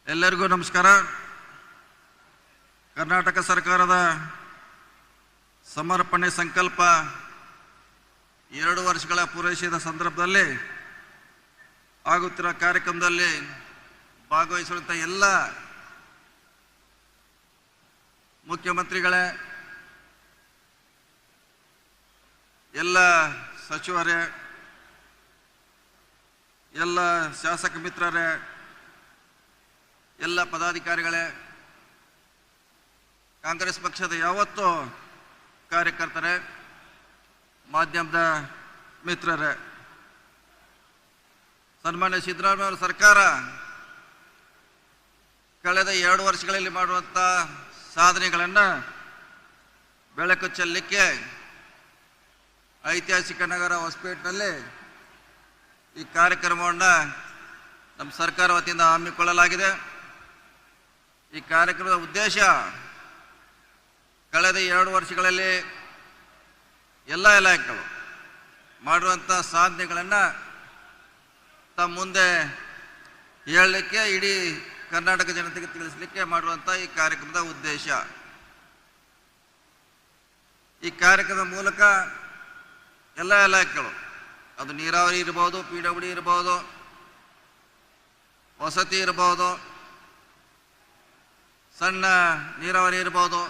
ಎಲ್ಲರಿಗೂ ನಮಸ್ಕಾರ. ಕರ್ನಾಟಕ ಸರ್ಕಾರದ ಸಮರ್ಪಣೆ ಸಂಕಲ್ಪ 2 ವರ್ಷಗಳ ಪೂರೈಸಿದ ಸಂದರ್ಭದಲ್ಲಿ ಆಗುತ್ತಿರುವ ಕಾರ್ಯಕ್ರಮದಲ್ಲಿ ಭಾಗವಹಿಸುವಂಥ ಎಲ್ಲ ಮುಖ್ಯಮಂತ್ರಿಗಳೇ, ಎಲ್ಲ ಸಚಿವರೇ, ಎಲ್ಲ ಶಾಸಕ ಮಿತ್ರರೇ, ಎಲ್ಲ ಪದಾಧಿಕಾರಿಗಳೇ, ಕಾಂಗ್ರೆಸ್ ಪಕ್ಷದ ಯಾವತ್ತೂ ಕಾರ್ಯಕರ್ತರೇ, ಮಾಧ್ಯಮದ ಮಿತ್ರರೇ, ಸನ್ಮಾನ್ಯ ಸಿದ್ದರಾಮಯ್ಯ ಅವರ ಸರ್ಕಾರ ಕಳೆದ 2 ವರ್ಷಗಳಲ್ಲಿ ಮಾಡುವಂಥ ಸಾಧನೆಗಳನ್ನು ಬೆಳಕು ಚೆಲ್ಲಲಿಕ್ಕೆ ಐತಿಹಾಸಿಕ ನಗರ ಹೊಸಪೇಟೆನಲ್ಲಿ ಈ ಕಾರ್ಯಕ್ರಮವನ್ನು ನಮ್ಮ ಸರ್ಕಾರ ವತಿಯಿಂದ ಹಮ್ಮಿಕೊಳ್ಳಲಾಗಿದೆ. ಈ ಕಾರ್ಯಕ್ರಮದ ಉದ್ದೇಶ ಕಳೆದ 2 ವರ್ಷಗಳಲ್ಲಿ ಎಲ್ಲ ಇಲಾಖೆಗಳು ಮಾಡುವಂಥ ಸಾಧನೆಗಳನ್ನು ತಮ್ಮ ಮುಂದೆ ಹೇಳಲಿಕ್ಕೆ, ಇಡೀ ಕರ್ನಾಟಕ ಜನತೆಗೆ ತಿಳಿಸಲಿಕ್ಕೆ ಮಾಡುವಂಥ ಈ ಕಾರ್ಯಕ್ರಮದ ಉದ್ದೇಶ. ಈ ಕಾರ್ಯಕ್ರಮದ ಮೂಲಕ ಎಲ್ಲ ಇಲಾಖೆಗಳು, ಅದು ನೀರಾವರಿ ಇರ್ಬೋದು, PWD ಇರ್ಬೋದು, ವಸತಿ ಇರ್ಬೋದು, ಸಣ್ಣ ನೀರಾವರಿ ಇರ್ಬೋದು,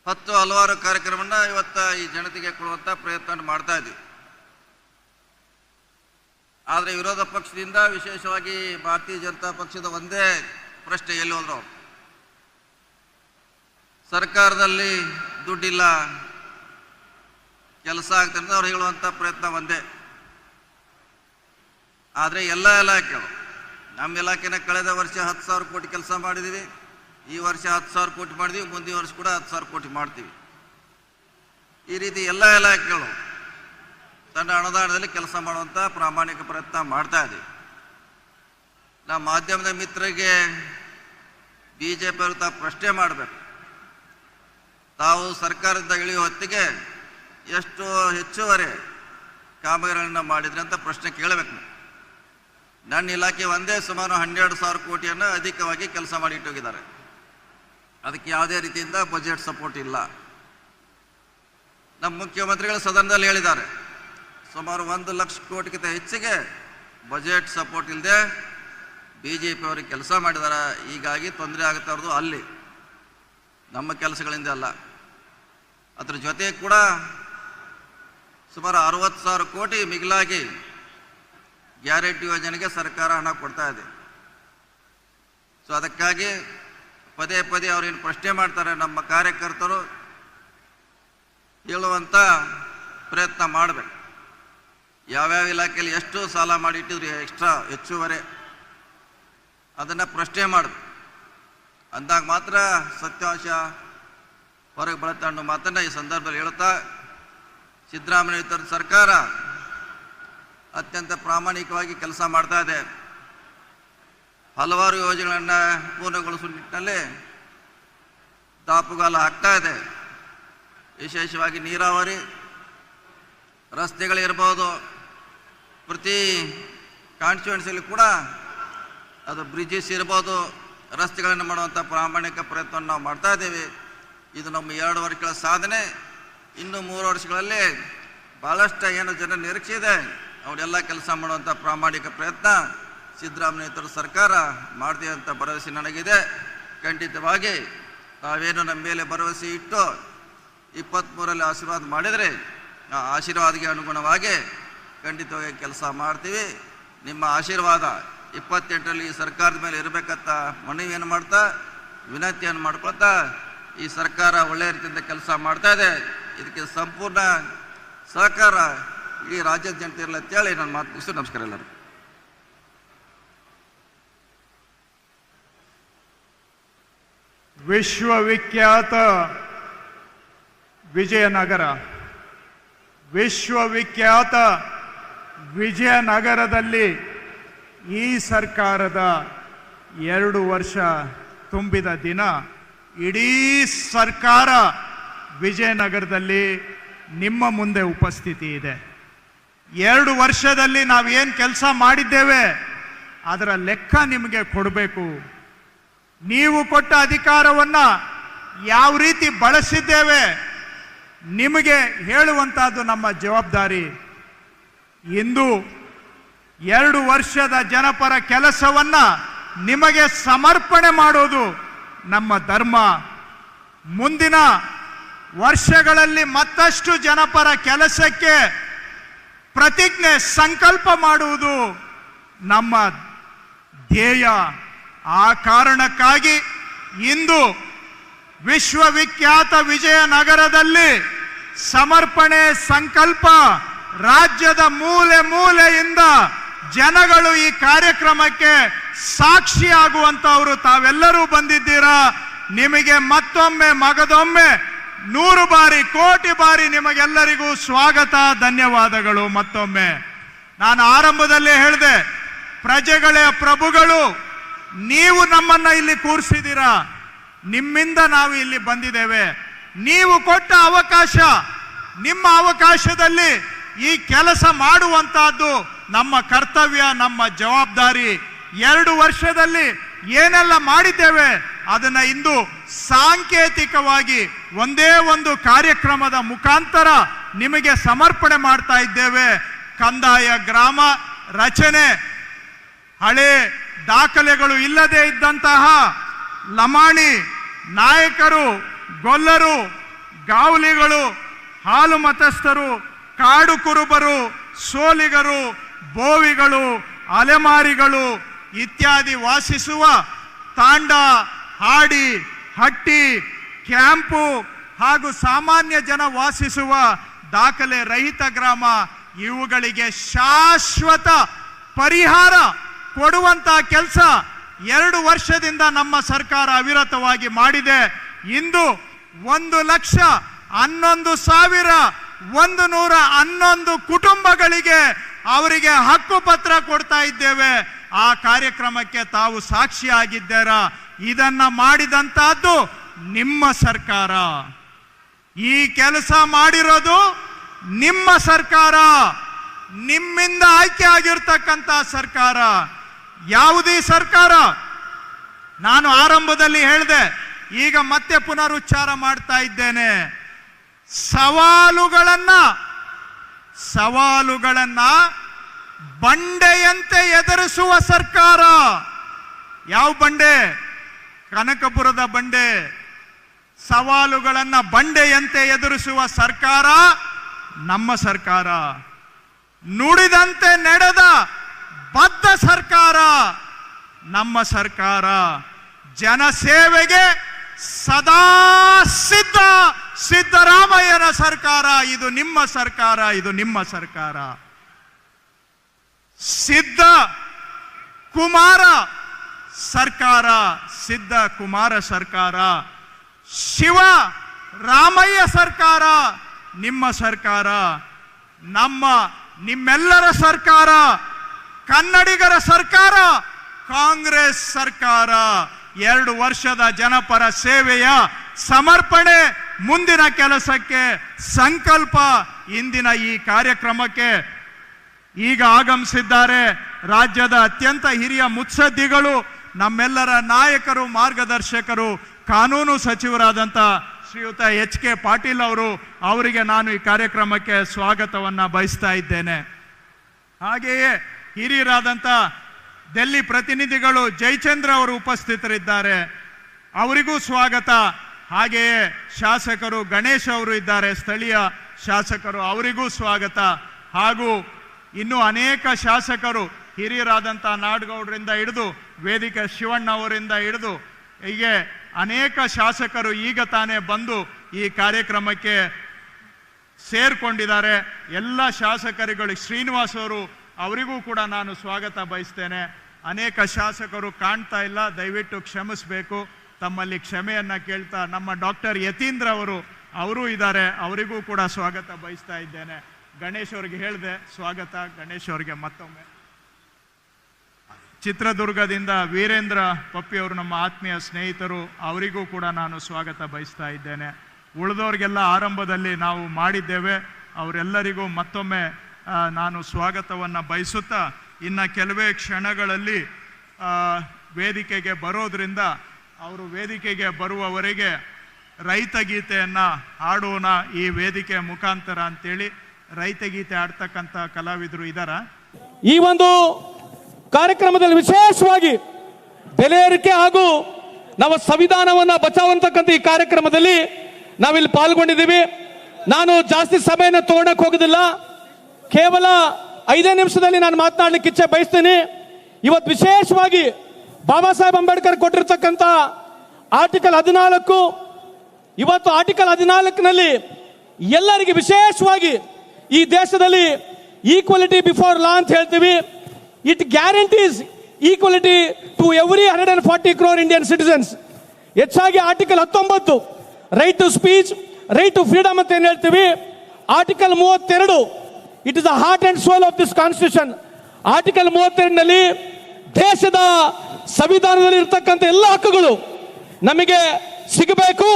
ಹಲವಾರು ಕಾರ್ಯಕ್ರಮವನ್ನು ಇವತ್ತು ಈ ಜನತೆಗೆ ಕೊಡುವಂಥ ಪ್ರಯತ್ನ ಮಾಡ್ತಾ ಇದ್ದೀವಿ. ಆದರೆ ವಿರೋಧ ಪಕ್ಷದಿಂದ, ವಿಶೇಷವಾಗಿ ಭಾರತೀಯ ಜನತಾ ಪಕ್ಷದ ಒಂದೇ ಪ್ರಶ್ನೆ, ಎಲ್ಲಿ ಹೋದ್ರು ಸರ್ಕಾರದಲ್ಲಿ ದುಡ್ಡಿಲ್ಲ, ಕೆಲಸ ಆಗ್ತದೆ ಅಂತ ಅವ್ರು ಹೇಳುವಂಥ ಪ್ರಯತ್ನ ಒಂದೇ. ಆದರೆ ಎಲ್ಲ ಇಲಾಖೆಗಳು, ನಮ್ಮ ಇಲಾಖೆನ ಕಳೆದ ವರ್ಷ 10,000 ಕೋಟಿ ಕೆಲಸ ಮಾಡಿದ್ದೀವಿ, ಈ ವರ್ಷ 10,000 ಕೋಟಿ ಮಾಡಿದ್ದೀವಿ, ಮುಂದಿನ ವರ್ಷ ಕೂಡ 10,000 ಕೋಟಿ ಮಾಡ್ತೀವಿ. ಈ ರೀತಿ ಎಲ್ಲ ಇಲಾಖೆಗಳು ತನ್ನ ಅನುದಾನದಲ್ಲಿ ಕೆಲಸ ಮಾಡುವಂಥ ಪ್ರಾಮಾಣಿಕ ಪ್ರಯತ್ನ ಮಾಡ್ತಾ ಇದ್ದೀವಿ. ನಮ್ಮ ಮಾಧ್ಯಮದ ಮಿತ್ರರಿಗೆ BJP ಅವರು ತಾವು ಪ್ರಶ್ನೆ ಮಾಡಬೇಕು, ತಾವು ಸರ್ಕಾರದಿಂದ ಇಳಿಯುವ ಹೊತ್ತಿಗೆ ಎಷ್ಟು ಹೆಚ್ಚುವರಿ ಕಾಮಗಾರಿಗಳನ್ನು ಮಾಡಿದ್ರಿ ಅಂತ ಪ್ರಶ್ನೆ ಕೇಳಬೇಕು. ನನ್ನ ಇಲಾಖೆ ಒಂದೇ ಸುಮಾರು 12,000 ಕೋಟಿಯನ್ನು ಅಧಿಕವಾಗಿ ಕೆಲಸ ಮಾಡಿ ಇಟ್ಟೋಗಿದ್ದಾರೆ. ಅದಕ್ಕೆ ಯಾವುದೇ ರೀತಿಯಿಂದ ಬಜೆಟ್ ಸಪೋರ್ಟ್ ಇಲ್ಲ. ನಮ್ಮ ಮುಖ್ಯಮಂತ್ರಿಗಳು ಸದನದಲ್ಲಿ ಹೇಳಿದ್ದಾರೆ, ಸುಮಾರು 1 ಲಕ್ಷ ಕೋಟಿಗಿಂತ ಹೆಚ್ಚಿಗೆ ಬಜೆಟ್ ಸಪೋರ್ಟ್ ಇಲ್ಲದೆ BJP ಅವರಿಗೆ ಕೆಲಸ ಮಾಡಿದ್ದಾರೆ. ಹೀಗಾಗಿ ತೊಂದರೆ ಆಗುತ್ತೆ ಅವ್ರದ್ದು, ಅಲ್ಲಿ ನಮ್ಮ ಕೆಲಸಗಳಿಂದ ಅಲ್ಲ. ಅದ್ರ ಜೊತೆ ಕೂಡ ಸುಮಾರು 60,000 ಕೋಟಿ ಮಿಗಿಲಾಗಿ ಗ್ಯಾರಂಟಿ ಯೋಜನೆಗೆ ಸರ್ಕಾರ ಹಣ ಕೊಡ್ತಾ ಇದೆ. ಸೊ ಅದಕ್ಕಾಗಿ ಪದೇ ಪದೇ ಅವ್ರೇನು ಪ್ರಶ್ನೆ ಮಾಡ್ತಾರೆ, ನಮ್ಮ ಕಾರ್ಯಕರ್ತರು ಹೇಳುವಂಥ ಪ್ರಯತ್ನ ಮಾಡಬೇಕು. ಯಾವ್ಯಾವ ಇಲಾಖೆಯಲ್ಲಿ ಎಷ್ಟು ಸಾಲ ಮಾಡಿಟ್ಟಿದ್ರು ಎಕ್ಸ್ಟ್ರಾ ಹೆಚ್ಚುವರಿ, ಅದನ್ನು ಪ್ರಶ್ನೆ ಮಾಡಬೇಕು. ಅಂದಾಗ ಮಾತ್ರ ಸತ್ಯಾಂಶ ಹೊರಗೆ ಬರುತ್ತೆ ಅನ್ನೋ ಮಾತನ್ನು ಈ ಸಂದರ್ಭದಲ್ಲಿ ಹೇಳ್ತಾ, ಸಿದ್ದರಾಮಯ್ಯ ಸರ್ಕಾರ ಅತ್ಯಂತ ಪ್ರಾಮಾಣಿಕವಾಗಿ ಕೆಲಸ ಮಾಡ್ತಾ ಇದೆ. ಹಲವಾರು ಯೋಜನೆಗಳನ್ನು ಪೂರ್ಣಗೊಳಿಸುವ ನಿಟ್ಟಿನಲ್ಲಿ ದಾಪುಗಾಲ ಹಾಕ್ತಾ ಇದೆ. ವಿಶೇಷವಾಗಿ ನೀರಾವರಿ, ರಸ್ತೆಗಳಿರ್ಬೋದು, ಪ್ರತಿ ಕಾನ್ಸ್ಟಿಟ್ಯೂನ್ಸಿಯಲ್ಲಿ ಕೂಡ ಅದು ಬ್ರಿಡ್ಜಸ್ ಇರ್ಬೋದು, ರಸ್ತೆಗಳನ್ನು ಮಾಡುವಂಥ ಪ್ರಾಮಾಣಿಕ ಪ್ರಯತ್ನವನ್ನು ನಾವು ಮಾಡ್ತಾ ಇದ್ದೇವೆ. ಇದು ನಮ್ಮ 2 ವರ್ಷಗಳ ಸಾಧನೆ. ಇನ್ನು 3 ವರ್ಷಗಳಲ್ಲಿ ಭಾಳಷ್ಟು ಏನು ಜನ ನಿರೀಕ್ಷೆ ಇದೆ, ಅವರೆಲ್ಲ ಕೆಲಸ ಮಾಡುವಂಥ ಪ್ರಾಮಾಣಿಕ ಪ್ರಯತ್ನ ಸಿದ್ದರಾಮಯ್ಯ ಸರ್ಕಾರ ಮಾಡ್ತೀವಿ ಅಂತ ಭರವಸೆ ನನಗಿದೆ. ಖಂಡಿತವಾಗಿ ತಾವೇನು ನಮ್ಮ ಮೇಲೆ ಭರವಸೆ ಇಟ್ಟು 23ರಲ್ಲಿ ಆಶೀರ್ವಾದ ಮಾಡಿದರೆ, ಆ ಆಶೀರ್ವಾದಕ್ಕೆ ಅನುಗುಣವಾಗಿ ಖಂಡಿತವಾಗಿ ಕೆಲಸ ಮಾಡ್ತೀವಿ. ನಿಮ್ಮ ಆಶೀರ್ವಾದ 28ರಲ್ಲಿ ಈ ಸರ್ಕಾರದ ಮೇಲೆ ಇರಬೇಕಂತ ಮನವಿಯನ್ನು ಮಾಡ್ತಾ, ವಿನಂತಿಯನ್ನು ಮಾಡ್ಕೊಳ್ತಾ, ಈ ಸರ್ಕಾರ ಒಳ್ಳೆಯ ರೀತಿಯಿಂದ ಕೆಲಸ ಮಾಡ್ತಾ ಇದೆ. ಇದಕ್ಕೆ ಸಂಪೂರ್ಣ ಸಹಕಾರ ಈ ರಾಜ್ಯದ ಜನತೆ ಇರಲಿ ಅಂತೇಳಿ ನಾನು ಮಾತು ಮುಗಿಸ್ತೀನಿ. ನಮಸ್ಕಾರ ಎಲ್ಲರೂ. ವಿಶ್ವವಿಖ್ಯಾತ ವಿಜಯನಗರದಲ್ಲಿ ಈ ಸರ್ಕಾರದ 2 ವರ್ಷ ತುಂಬಿದ ದಿನ, ಇಡೀ ಸರ್ಕಾರ ವಿಜಯನಗರದಲ್ಲಿ ನಿಮ್ಮ ಮುಂದೆ ಉಪಸ್ಥಿತಿ ಇದೆ. 2 ವರ್ಷದಲ್ಲಿ ನಾವೇನು ಕೆಲಸ ಮಾಡಿದ್ದೇವೆ ಅದರ ಲೆಕ್ಕ ನಿಮಗೆ ಕೊಡಬೇಕು. ನೀವು ಕೊಟ್ಟ ಅಧಿಕಾರವನ್ನ ಯಾವ ರೀತಿ ಬಳಸಿದ್ದೇವೆ ನಿಮಗೆ ಹೇಳುವಂತಹದ್ದು ನಮ್ಮ ಜವಾಬ್ದಾರಿ. ಇಂದು 2 ವರ್ಷದ ಜನಪರ ಕೆಲಸವನ್ನ ನಿಮಗೆ ಸಮರ್ಪಣೆ ಮಾಡೋದು ನಮ್ಮ ಧರ್ಮ. ಮುಂದಿನ ವರ್ಷಗಳಲ್ಲಿ ಮತ್ತಷ್ಟು ಜನಪರ ಕೆಲಸಕ್ಕೆ ಪ್ರತಿಜ್ಞೆ ಸಂಕಲ್ಪ ಮಾಡುವುದು ನಮ್ಮ ಧ್ಯೇಯ. ಆ ಕಾರಣಕ್ಕಾಗಿ ಇಂದು ವಿಶ್ವವಿಖ್ಯಾತ ವಿಜಯನಗರದಲ್ಲಿ ಸಮರ್ಪಣೆ ಸಂಕಲ್ಪ ರಾಜ್ಯದ ಮೂಲೆ ಮೂಲೆಯಿಂದ ಜನಗಳು ಈ ಕಾರ್ಯಕ್ರಮಕ್ಕೆ ಸಾಕ್ಷಿಯಾಗುವಂತವರು ತಾವೆಲ್ಲರೂ ಬಂದಿದ್ದೀರಾ. ನಿಮಗೆ ಮತ್ತೊಮ್ಮೆ ಮಗದೊಮ್ಮೆ 100 ಬಾರಿ ಕೋಟಿ ಬಾರಿ ನಿಮಗೆಲ್ಲರಿಗೂ ಸ್ವಾಗತ, ಧನ್ಯವಾದಗಳು. ಮತ್ತೊಮ್ಮೆ ನಾನು ಆರಂಭದಲ್ಲೇ ಹೇಳಿದೆ, ಪ್ರಜೆಗಳೇ ಪ್ರಭುಗಳು, ನೀವು ನಮ್ಮನ್ನ ಇಲ್ಲಿ ಕೂರಿಸಿದ್ದೀರಾ, ನಿಮ್ಮಿಂದ ನಾವು ಇಲ್ಲಿ ಬಂದಿದ್ದೇವೆ. ನೀವು ಕೊಟ್ಟ ಅವಕಾಶ, ನಿಮ್ಮ ಅವಕಾಶದಲ್ಲಿ ಈ ಕೆಲಸ ಮಾಡುವಂತಹದ್ದು ನಮ್ಮ ಕರ್ತವ್ಯ, ನಮ್ಮ ಜವಾಬ್ದಾರಿ. 2 ವರ್ಷದಲ್ಲಿ ಏನೆಲ್ಲ ಮಾಡಿದ್ದೇವೆ ಅದನ್ನ ಇಂದು ಸಾಂಕೇತಿಕವಾಗಿ ಒಂದೇ ಒಂದು ಕಾರ್ಯಕ್ರಮದ ಮುಖಾಂತರ ನಿಮಗೆ ಸಮರ್ಪಣೆ ಮಾಡ್ತಾ ಇದ್ದೇವೆ. ಕಂದಾಯ ಗ್ರಾಮ ರಚನೆ, ಹಳೆ ದಾಖಲೆಗಳು ಇಲ್ಲದೆ ಇದ್ದಂತಹ ಲಮಾಣಿ ನಾಯಕರು, ಗೊಲ್ಲರು, ಗಾವಲಿಗಳು, ಹಾಲು ಮತಸ್ಥರು, ಕಾಡು ಕುರುಬರು, ಸೋಲಿಗರು, ಬೋವಿಗಳು, ಅಲೆಮಾರಿಗಳು ಇತ್ಯಾದಿ ವಾಸಿಸುವ ತಾಂಡ, ಹಾಡಿ, ಹಟ್ಟಿ, ಕ್ಯಾಂಪು ಹಾಗೂ ಸಾಮಾನ್ಯ ಜನ ವಾಸಿಸುವ ದಾಖಲೆ ರಹಿತ ಗ್ರಾಮ, ಇವುಗಳಿಗೆ ಶಾಶ್ವತ ಪರಿಹಾರ ಕೊಡುವಂತಹ ಕೆಲಸ 2 ವರ್ಷದಿಂದ ನಮ್ಮ ಸರ್ಕಾರ ಅವಿರತವಾಗಿ ಮಾಡಿದೆ. ಇಂದು 1,11,111 ಕುಟುಂಬಗಳಿಗೆ ಅವರಿಗೆ ಹಕ್ಕುಪತ್ರ ಕೊಡ್ತಾ ಇದ್ದೇವೆ. ಆ ಕಾರ್ಯಕ್ರಮಕ್ಕೆ ತಾವು ಸಾಕ್ಷಿಯಾಗಿದ್ದೀರಾ. ಇದನ್ನ ಮಾಡಿದಂತಹದ್ದು ನಿಮ್ಮ ಸರ್ಕಾರ. ಈ ಕೆಲಸ ಮಾಡಿರೋದು ನಿಮ್ಮ ಸರ್ಕಾರ, ನಿಮ್ಮಿಂದ ಆಯ್ಕೆ ಆಗಿರ್ತಕ್ಕಂಥ ಸರ್ಕಾರ. ಯಾವುದೇ ಸರ್ಕಾರ, ನಾನು ಆರಂಭದಲ್ಲಿ ಹೇಳಿದೆ, ಈಗ ಮತ್ತೆ ಪುನರುಚ್ಚಾರ ಮಾಡ್ತಾ ಇದ್ದೇನೆ, ಸವಾಲುಗಳನ್ನ ಬಂಡೆಯಂತೆ ಎದುರಿಸುವ ಸರ್ಕಾರ. ಯಾವ ಬಂಡೆ? ಕನಕಪುರದ ಬಂಡೆ. ಸವಾಲುಗಳನ್ನ ಬಂಡೆಯಂತೆ ಎದುರಿಸುವ ಸರ್ಕಾರ ನಮ್ಮ ಸರ್ಕಾರ. ನುಡಿದಂತೆ ನಡೆದ ಬದ್ಧ ಸರ್ಕಾರ ನಮ್ಮ ಸರ್ಕಾರ. ಜನಸೇವೆಗೆ ಸದಾ ಸಿದ್ಧ ಸಿದ್ದರಾಮಯ್ಯನ ಸರ್ಕಾರ. ಇದು ನಿಮ್ಮ ಸರ್ಕಾರ, ಇದು ನಿಮ್ಮ ಸರ್ಕಾರ. ಸಿದ್ಧ ಕುಮಾರ ಸರ್ಕಾರ, ಸಿದ್ಧ ಕುಮಾರ ಸರ್ಕಾರ. ಶಿವ ರಾಮಯ್ಯ ಸರ್ಕಾರ ನಿಮ್ಮ ಸರ್ಕಾರ. ನಿಮ್ಮೆಲ್ಲರ ಸರ್ಕಾರ, ಕನ್ನಡಿಗರ ಸರ್ಕಾರ, ಕಾಂಗ್ರೆಸ್ ಸರ್ಕಾರ. 2 ವರ್ಷದ ಜನಪರ ಸೇವೆಯ ಸಮರ್ಪಣೆ, ಮುಂದಿನ ಕೆಲಸಕ್ಕೆ ಸಂಕಲ್ಪ. ಇಂದಿನ ಈ ಕಾರ್ಯಕ್ರಮಕ್ಕೆ ಈಗ ಆಗಮಿಸಿದ್ದಾರೆ ರಾಜ್ಯದ ಅತ್ಯಂತ ಹಿರಿಯ ಮುತ್ಸದ್ದಿಗಳು, ನಮ್ಮೆಲ್ಲರ ನಾಯಕರು, ಮಾರ್ಗದರ್ಶಕರು, ಕಾನೂನು ಸಚಿವರಾದಂಥ ಶ್ರೀಯುತ HK ಪಾಟೀಲ್ ಅವರು. ಅವರಿಗೆ ನಾನು ಈ ಕಾರ್ಯಕ್ರಮಕ್ಕೆ ಸ್ವಾಗತವನ್ನ ಬಯಸ್ತಾ ಇದ್ದೇನೆ. ಹಾಗೆಯೇ ಹಿರಿಯರಾದಂಥ ಡೆಲ್ಲಿ ಪ್ರತಿನಿಧಿಗಳು ಜಯಚಂದ್ರ ಅವರು ಉಪಸ್ಥಿತರಿದ್ದಾರೆ, ಅವರಿಗೂ ಸ್ವಾಗತ. ಹಾಗೆಯೇ ಶಾಸಕರು ಗಣೇಶ್ ಅವರು ಇದ್ದಾರೆ, ಸ್ಥಳೀಯ ಶಾಸಕರು, ಅವರಿಗೂ ಸ್ವಾಗತ. ಹಾಗೂ ಇನ್ನೂ ಅನೇಕ ಶಾಸಕರು, ಹಿರಿಯರಾದಂಥ ನಾಡಗೌಡರಿಂದ ಹಿಡಿದು ವೇದಿಕೆ ಶಿವಣ್ಣ ಅವರಿಂದ ಹಿಡಿದು ಹೀಗೆ ಅನೇಕ ಶಾಸಕರು ಈಗ ತಾನೇ ಬಂದು ಈ ಕಾರ್ಯಕ್ರಮಕ್ಕೆ ಸೇರ್ಕೊಂಡಿದ್ದಾರೆ. ಎಲ್ಲ ಶಾಸಕರುಗಳಿಗೆ ಶ್ರೀನಿವಾಸ್ ಅವರು, ಅವರಿಗೂ ಕೂಡ ನಾನು ಸ್ವಾಗತ ಬಯಸ್ತೇನೆ. ಅನೇಕ ಶಾಸಕರು ಕಾಣ್ತಾ ಇಲ್ಲ, ದಯವಿಟ್ಟು ಕ್ಷಮಿಸಬೇಕು, ತಮ್ಮಲ್ಲಿ ಕ್ಷಮೆಯನ್ನ ಕೇಳ್ತಾ. ನಮ್ಮ ಡಾಕ್ಟರ್ ಯತೀಂದ್ರ ಅವರು ಇದ್ದಾರೆ, ಅವರಿಗೂ ಕೂಡ ಸ್ವಾಗತ ಬಯಸ್ತಾ ಇದ್ದೇನೆ. ಗಣೇಶ್ ಅವರಿಗೆ ಹೇಳಿದೆ ಸ್ವಾಗತ. ಗಣೇಶ್ ಅವರಿಗೆ ಮತ್ತೊಮ್ಮೆ. ಚಿತ್ರದುರ್ಗದಿಂದ ವೀರೇಂದ್ರ ಪಪ್ಪಿ ಅವರು ನಮ್ಮ ಆತ್ಮೀಯ ಸ್ನೇಹಿತರು, ಅವರಿಗೂ ಕೂಡ ನಾನು ಸ್ವಾಗತ ಬಯಸ್ತಾ ಇದ್ದೇನೆ. ಉಳಿದವ್ರಿಗೆಲ್ಲ ಆರಂಭದಲ್ಲಿ ನಾವು ಮಾಡಿದ್ದೇವೆ, ಅವರೆಲ್ಲರಿಗೂ ಮತ್ತೊಮ್ಮೆ ನಾನು ಸ್ವಾಗತವನ್ನು ಬಯಸುತ್ತಾ ಇನ್ನು ಕೆಲವೇ ಕ್ಷಣಗಳಲ್ಲಿ ವೇದಿಕೆಗೆ ಬರೋದ್ರಿಂದ ಅವರು ವೇದಿಕೆಗೆ ಬರುವವರೆಗೆ ರೈತ ಗೀತೆಯನ್ನು ಹಾಡೋಣ ಈ ವೇದಿಕೆ ಮುಖಾಂತರ ಅಂತೇಳಿ ರೈತ ಗೀತೆ ಆಡ್ತಕ್ಕಂಥ ಕಲಾವಿದರು ಇದ್ದಾರಾ? ಈ ಒಂದು ಕಾರ್ಯಕ್ರಮದಲ್ಲಿ ವಿಶೇಷವಾಗಿ ಬೆಲೆ ಏರಿಕೆ ಹಾಗೂ ನಾವು ಸಂವಿಧಾನವನ್ನು ಬಚಾವಂತಕ್ಕಂಥ ಈ ಕಾರ್ಯಕ್ರಮದಲ್ಲಿ ನಾವಿಲ್ಲಿ ಪಾಲ್ಗೊಂಡಿದ್ದೀವಿ. ನಾನು ಜಾಸ್ತಿ ಸಮಯನ ತಗೊಳಕ್ ಹೋಗೋದಿಲ್ಲ, ಕೇವಲ 5 ನಿಮಿಷದಲ್ಲಿ ನಾನು ಮಾತನಾಡ್ಲಿಕ್ಕೆ ಇಚ್ಛೆ ಬಯಸ್ತೀನಿ. ಇವತ್ತು ವಿಶೇಷವಾಗಿ ಬಾಬಾ ಸಾಹೇಬ್ ಅಂಬೇಡ್ಕರ್ ಕೊಟ್ಟಿರ್ತಕ್ಕಂಥ ಆರ್ಟಿಕಲ್ 14, ಇವತ್ತು ಆರ್ಟಿಕಲ್ 14ನಲ್ಲಿ ಎಲ್ಲರಿಗೆ ವಿಶೇಷವಾಗಿ ಈ ದೇಶದಲ್ಲಿ ಈಕ್ವಾಲಿಟಿ ಬಿಫೋರ್ ಲಾ ಅಂತ ಹೇಳ್ತೀವಿ. It guarantees equality to every 140 crore Indian citizens. ಹೆಚ್ಚಾಗಿ article 19 right to speech, right to freedom ಅಂತ ಏನ್ ಹೇಳ್ತೀವಿ. Article 32 it is the heart and soul of this constitution. Article 32ನಲ್ಲಿ ದೇಶದ ಸಂವಿಧಾನದಲ್ಲಿ ಇರ್ತಕ್ಕಂಥ ಎಲ್ಲ ಹಕ್ಕುಗಳು ನಮಗೆ ಸಿಗಬೇಕು.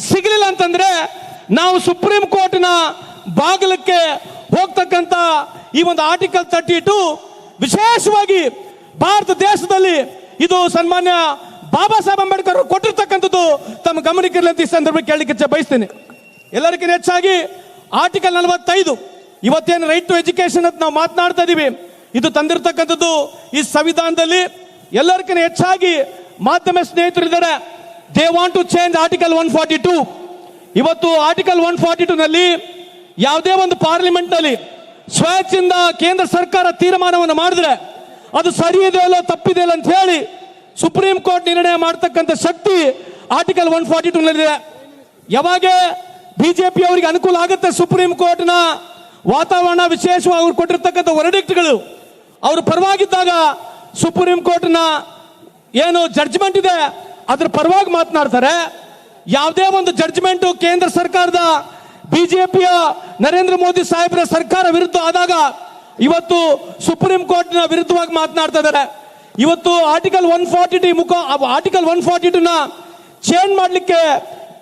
ಸಿಗಲಿಲ್ಲ ಅಂತಂದ್ರೆ ನಾವು ಸುಪ್ರೀಂ ಕೋರ್ಟ್ನ ಬಾಗಿಲಕ್ಕೆ ಹೋಗ್ತಕ್ಕಂಥ ಈ ಒಂದು ಆರ್ಟಿಕಲ್ 32 ವಿಶೇಷವಾಗಿ ಭಾರತ ದೇಶದಲ್ಲಿ ಇದು ಸನ್ಮಾನ್ಯ ಬಾಬಾ ಸಾಹೇಬ್ ಅಂಬೇಡ್ಕರ್ ಕೊಟ್ಟಿರ್ತಕ್ಕಂಥದ್ದು ತಮ್ಮ ಗಮನಕ್ಕಿರಲಿ ಅಂತ ಈ ಸಂದರ್ಭಕ್ಕೆ ಕೇಳಲಿಕ್ಕೆ ಬಯಸ್ತೀನಿ. ಎಲ್ಲರಿಗಿಂತ ಹೆಚ್ಚಾಗಿ ಆರ್ಟಿಕಲ್ 45 ಇವತ್ತೇನು ರೈಟ್ ಟು ಎಜುಕೇಶನ್ ಅಂತ ನಾವು ಮಾತನಾಡ್ತಾ ಇದೀವಿ, ಇದು ತಂದಿರತಕ್ಕಂಥದ್ದು ಈ ಸಂವಿಧಾನದಲ್ಲಿ. ಎಲ್ಲರಿಗಿಂತ ಹೆಚ್ಚಾಗಿ ಮಾಧ್ಯಮ ಸ್ನೇಹಿತರಿದ್ದಾರೆ, they want to change article 142. ಇವತ್ತು ಆರ್ಟಿಕಲ್ 142 ನಲ್ಲಿ ಯಾವುದೇ ಒಂದು ಪಾರ್ಲಿಮೆಂಟ್ ನಲ್ಲಿ ಸ್ವೇಚ್ಛೆಯಿಂದ ಕೇಂದ್ರ ಸರ್ಕಾರ ತೀರ್ಮಾನವನ್ನು ಮಾಡಿದ್ರೆ ಅದು ಸರಿಯಿದೆ ಅಲ್ಲ ತಪ್ಪಿದೆ ಅಂತ ಹೇಳಿ ಸುಪ್ರೀಂ ಕೋರ್ಟ್ ನಿರ್ಣಯ ಮಾಡತಕ್ಕಂಥ ಶಕ್ತಿ ಆರ್ಟಿಕಲ್ 142 ನಲ್ಲಿದೆ. ಯಾವಾಗ ಬಿಜೆಪಿ ಅವರಿಗೆ ಅನುಕೂಲ ಆಗುತ್ತೆ, ಸುಪ್ರೀಂ ಕೋರ್ಟ್ನ ವಾತಾವರಣ ವಿಶೇಷವಾಗಿ ಅವರು ಕೊಟ್ಟಿರ್ತಕ್ಕಂಥ ವರ್ಡಿಕ್ಟ್ಗಳು ಅವ್ರ ಪರವಾಗಿದ್ದಾಗ ಸುಪ್ರೀಂ ಕೋರ್ಟ್ನ ಏನು ಜಡ್ಜ್ಮೆಂಟ್ ಇದೆ ಅದ್ರ ಪರವಾಗಿ ಮಾತನಾಡ್ತಾರೆ. ಯಾವುದೇ ಒಂದು ಜಡ್ಜ್ಮೆಂಟ್ ಕೇಂದ್ರ ಸರ್ಕಾರದ ಬಿಜೆಪಿಯ ನರೇಂದ್ರ ಮೋದಿ ಸಾಹೇಬರ ಸರ್ಕಾರ ವಿರುದ್ಧ ಆದಾಗ ಇವತ್ತು ಸುಪ್ರೀಂ ಕೋರ್ಟ್ನ ವಿರುದ್ಧವಾಗಿ ಮಾತನಾಡ್ತಾ ಇದ್ದಾರೆ. ಇವತ್ತು ಆರ್ಟಿಕಲ್ 142 ನ ಚೇಂಜ್ ಮಾಡಲಿಕ್ಕೆ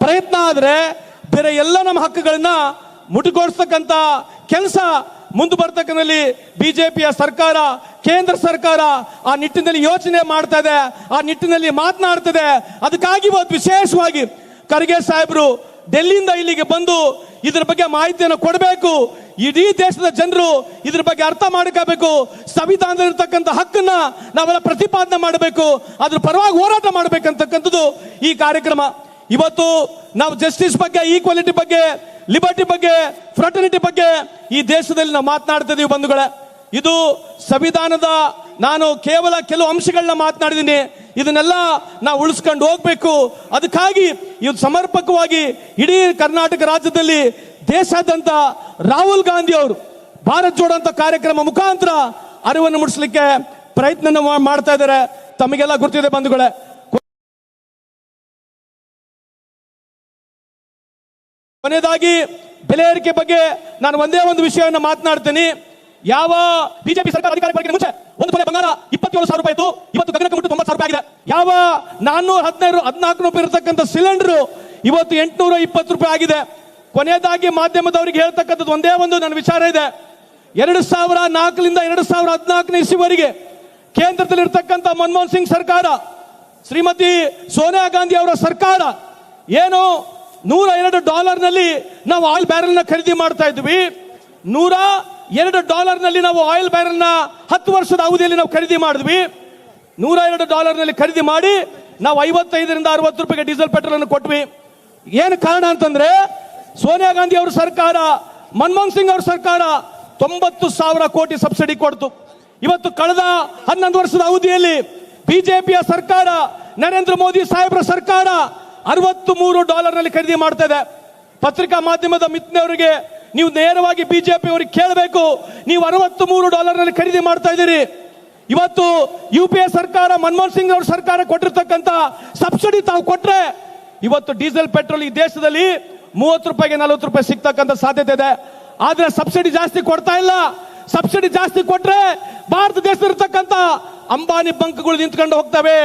ಪ್ರಯತ್ನ ಆದ್ರೆ ಬೇರೆ ಎಲ್ಲ ನಮ್ಮ ಹಕ್ಕುಗಳನ್ನ ಮುಟುಗೋಡಿಸ್ತಕ್ಕಂಥ ಕೆಲಸ ಮುಂದೆ ಬರ್ತಕ್ಕಂಥಲ್ಲಿ ಬಿಜೆಪಿಯ ಸರ್ಕಾರ, ಕೇಂದ್ರ ಸರ್ಕಾರ ಆ ನಿಟ್ಟಿನಲ್ಲಿ ಯೋಚನೆ ಮಾಡ್ತಾ ಇದೆ, ಆ ನಿಟ್ಟಿನಲ್ಲಿ ಮಾತನಾಡ್ತದೆ. ಅದಕ್ಕಾಗಿ ಇವತ್ತು ವಿಶೇಷವಾಗಿ ಖರ್ಗೆ ಸಾಹೇಬರು ಡೆಲ್ಲಿಯಿಂದ ಇಲ್ಲಿಗೆ ಬಂದು ಇದ್ರ ಬಗ್ಗೆ ಮಾಹಿತಿಯನ್ನು ಕೊಡಬೇಕು. ಇಡೀ ದೇಶದ ಜನರು ಇದ್ರ ಬಗ್ಗೆ ಅರ್ಥ ಮಾಡ್ಕೋಬೇಕು. ಸಂವಿಧಾನದಲ್ಲಿರ್ತಕ್ಕಂಥ ಹಕ್ಕನ್ನ ನಾವೆಲ್ಲ ಪ್ರತಿಪಾದನೆ ಮಾಡಬೇಕು, ಅದ್ರ ಪರವಾಗಿ ಹೋರಾಟ ಮಾಡಬೇಕಂತಕ್ಕಂಥದ್ದು ಈ ಕಾರ್ಯಕ್ರಮ. ಇವತ್ತು ನಾವು ಜಸ್ಟಿಸ್ ಬಗ್ಗೆ, ಈಕ್ವಾಲಿಟಿ ಬಗ್ಗೆ, ಲಿಬರ್ಟಿ ಬಗ್ಗೆ, ಫ್ರಾಟರ್ನಿಟಿ ಬಗ್ಗೆ ಈ ದೇಶದಲ್ಲಿ ನಾವು ಮಾತನಾಡ್ತಾ ಇದೀವಿ ಬಂಧುಗಳೇ. ಇದು ಸಂವಿಧಾನದ ನಾನು ಕೇವಲ ಕೆಲವು ಅಂಶಗಳನ್ನ ಮಾತನಾಡಿದ್ದೀನಿ, ಇದನ್ನೆಲ್ಲ ನಾವು ಉಳಿಸ್ಕೊಂಡು ಹೋಗ್ಬೇಕು. ಅದಕ್ಕಾಗಿ ಇವತ್ತು ಸಮರ್ಪಕವಾಗಿ ಇಡೀ ಕರ್ನಾಟಕ ರಾಜ್ಯದಲ್ಲಿ ದೇಶಾದ್ಯಂತ ರಾಹುಲ್ ಗಾಂಧಿ ಅವರು ಭಾರತ್ ಜೋಡೋ ಅಂತ ಕಾರ್ಯಕ್ರಮ ಮುಖಾಂತರ ಅರಿವನ್ನು ಮೂಡಿಸಲಿಕ್ಕೆ ಪ್ರಯತ್ನ ಮಾಡ್ತಾ ಇದ್ದಾರೆ. ತಮಗೆಲ್ಲ ಗೊತ್ತಿದೆ ಬಂಧುಗಳೇ. ಕೊನೆಯದಾಗಿ ಬೆಲೆ ಏರಿಕೆ ಬಗ್ಗೆ ನಾನು ಒಂದೇ ಒಂದು ವಿಷಯವನ್ನು ಮಾತನಾಡ್ತೀನಿ. ಯಾವ ಬಿಜೆಪಿ ಸರ್ಕಾರ ಅಧಿಕಾರಕ್ಕೆ ಬರೋಕ್ಕಿಂತ ಮುಂಚೆ ಒಂದು ತೊಲೆ ಬಂಗಾರ 27,000 ರೂಪಾಯಿ ಇತ್ತು, ಇವತ್ತು ಗಗನಕ್ಕೆ ಮುಟ್ಟು 90,000 ರೂಪಾಯಿ ಆಗಿದೆ. ಯಾವ 414 ರೂಪಾಯಿ ಇರತಕ್ಕಂಥ ಸಿಲಿಂಡರ್ ಇವತ್ತು 820 ರೂಪಾಯಿ ಆಗಿದೆ. ಕೊನೆಯದಾಗಿ ಮಾಧ್ಯಮದವರಿಗೆ ಹೇಳ್ತಕ್ಕಂಥದ್ದು ಒಂದೇ ಒಂದು ನನ್ನ ವಿಚಾರ ಇದೆ. 2004ರಿಂದ 2014 ಇಸ್ವಿವರೆಗೆ ಕೇಂದ್ರದಲ್ಲಿರ್ತಕ್ಕಂಥ ಮನಮೋಹನ್ ಸಿಂಗ್ ಸರ್ಕಾರ, ಶ್ರೀಮತಿ ಸೋನಿಯಾ ಗಾಂಧಿ ಅವರ ಸರ್ಕಾರ ಏನು $102 ನಾವು ಆಯಿಲ್ ಬ್ಯಾರೆಲ್ ನ ಖರೀದಿ ಮಾಡ್ತಾ ಇದ್ವಿ. $102 ನಾವು ಆಯಿಲ್ ಬ್ಯಾರೆಲ್ ನ 10 ವರ್ಷದ ಅವಧಿಯಲ್ಲಿ ನಾವು ಖರೀದಿ ಮಾಡಿದ್ವಿ. $102 ಖರೀದಿ ಮಾಡಿ ನಾವು 55ರಿಂದ 60 ರೂಪಾಯಿಗೆ ಡೀಸೆಲ್ ಪೆಟ್ರೋಲ್ ಅನ್ನು ಕೊಟ್ವಿ. ಏನು ಕಾರಣ ಅಂತಂದ್ರೆ ಸೋನಿಯಾ ಗಾಂಧಿ ಅವರ ಸರ್ಕಾರ, ಮನಮೋಹನ್ ಸಿಂಗ್ ಅವರ ಸರ್ಕಾರ 90,000 ಕೋಟಿ ಸಬ್ಸಿಡಿ ಕೊಡ್ತು. ಇವತ್ತು ಕಳೆದ 11 ವರ್ಷದ ಅವಧಿಯಲ್ಲಿ ಬಿಜೆಪಿಯ ಸರ್ಕಾರ, ನರೇಂದ್ರ ಮೋದಿ ಸಾಹೇಬರ ಸರ್ಕಾರ $63 ಖರೀದಿ ಮಾಡ್ತಾ ಇದೆ. ಪತ್ರಿಕಾ ಮಾಧ್ಯಮದ ಮಿತ್ರರಿಗೆ ನೀವು ನೇರವಾಗಿ ಬಿಜೆಪಿ ಅವರಿಗೆ ಕೇಳಬೇಕು, ನೀವು $63 ಖರೀದಿ ಮಾಡ್ತಾ ಇದ್ದೀರಿ. ಇವತ್ತು ಯುಪಿಎ ಸರ್ಕಾರ, ಮನಮೋಹನ್ ಸಿಂಗ್ ಅವರ ಸರ್ಕಾರ ಕೊಟ್ಟಿರ್ತಕ್ಕಂಥ ಸಬ್ಸಿಡಿ ತಾವು ಕೊಟ್ರೆ ಇವತ್ತು ಡೀಸೆಲ್ ಪೆಟ್ರೋಲ್ ಈ ದೇಶದಲ್ಲಿ 30 ರೂಪಾಯಿಗೆ 40 ರೂಪಾಯಿ ಸಿಗ್ತಕ್ಕಂಥ ಸಾಧ್ಯತೆ ಇದೆ. ಆದ್ರೆ ಸಬ್ಸಿಡಿ ಜಾಸ್ತಿ ಕೊಡ್ತಾ ಇಲ್ಲ. ಸಬ್ಸಿಡಿ ಜಾಸ್ತಿ ಕೊಟ್ರೆ ಭಾರತ ದೇಶದಲ್ಲಿರ್ತಕ್ಕಂಥ ಅಂಬಾನಿ ಬಂಕ್ಗಳು ನಿಂತ್ಕೊಂಡು ಹೋಗ್ತವೆ.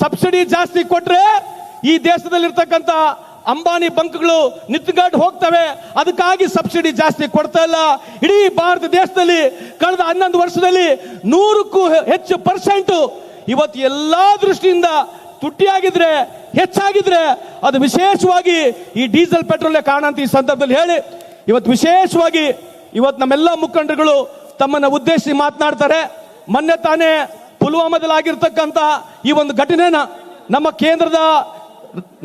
ಸಬ್ಸಿಡಿ ಜಾಸ್ತಿ ಕೊಟ್ರೆ ಈ ದೇಶದಲ್ಲಿರ್ತಕ್ಕಂಥ ಅಂಬಾನಿ ಬಂಕ್ಗಳು ನಿಂತುಕೊಂಡು ಹೋಗ್ತವೆ, ಅದಕ್ಕಾಗಿ ಸಬ್ಸಿಡಿ ಜಾಸ್ತಿ ಕೊಡ್ತಾ ಇಲ್ಲ. ಇಡೀ ಭಾರತ ದೇಶದಲ್ಲಿ ಕಳೆದ 11 ವರ್ಷದಲ್ಲಿ 100ಕ್ಕೂ ಹೆಚ್ಚು % ಇವತ್ತು ಎಲ್ಲಾ ದೃಷ್ಟಿಯಿಂದ ತುಟ್ಟಿಯಾಗಿದ್ರೆ, ಹೆಚ್ಚಾಗಿದ್ರೆ ಅದು ವಿಶೇಷವಾಗಿ ಈ ಡೀಸೆಲ್ ಪೆಟ್ರೋಲ್ ಕಾರಣ ಅಂತ ಈ ಸಂದರ್ಭದಲ್ಲಿ ಹೇಳಿ, ಇವತ್ತು ವಿಶೇಷವಾಗಿ ಇವತ್ತು ನಮ್ಮೆಲ್ಲ ಮುಖಂಡರುಗಳು ತಮ್ಮನ್ನ ಉದ್ದೇಶಿಸಿ ಮಾತನಾಡ್ತಾರೆ. ಮೊನ್ನೆ ತಾನೇ ಪುಲ್ವಾಮಾದಲ್ಲಿ ಆಗಿರ್ತಕ್ಕಂಥ ಈ ಒಂದು ಘಟನೆನ ನಮ್ಮ ಕೇಂದ್ರದ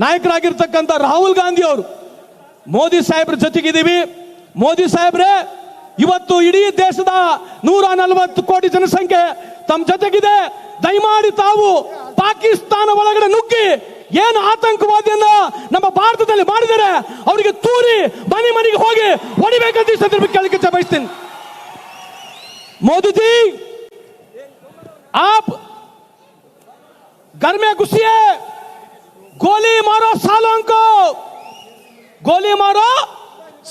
ನಾಯಕರಾಗಿರ್ತಕ್ಕಂಥ ರಾಹುಲ್ ಗಾಂಧಿ ಅವರು ಮೋದಿ ಸಾಹೇಬ್ರ ಜೊತೆಗಿದ್ದೀವಿ. ಮೋದಿ ಸಾಹೇಬ್ರೆ, ಇವತ್ತು ಇಡೀ ದೇಶದ 140 ಕೋಟಿ ಜನಸಂಖ್ಯೆ ತಮ್ಮ ಜೊತೆಗಿದೆ. ದಯಮಾಡಿ ತಾವು ಪಾಕಿಸ್ತಾನ ಒಳಗಡೆ ನುಗ್ಗಿ ಏನು ಆತಂಕವಾದಿಯನ್ನ ನಮ್ಮ ಭಾರತದಲ್ಲಿ ಮಾಡಿದರೆ ಅವರಿಗೆ ತೂರಿ ಮನೆ ಮನೆಗೆ ಹೋಗಿ ಹೊಡಿಬೇಕಂತ ಈ ಸಂದರ್ಭಕ್ಕೆ ಕೇಳಲಿಕ್ಕೆ ಬಯಸ್ತೀನಿ. मोदी जी, आप घर में घुसिए, गोली मारो सालों को, गोली मारो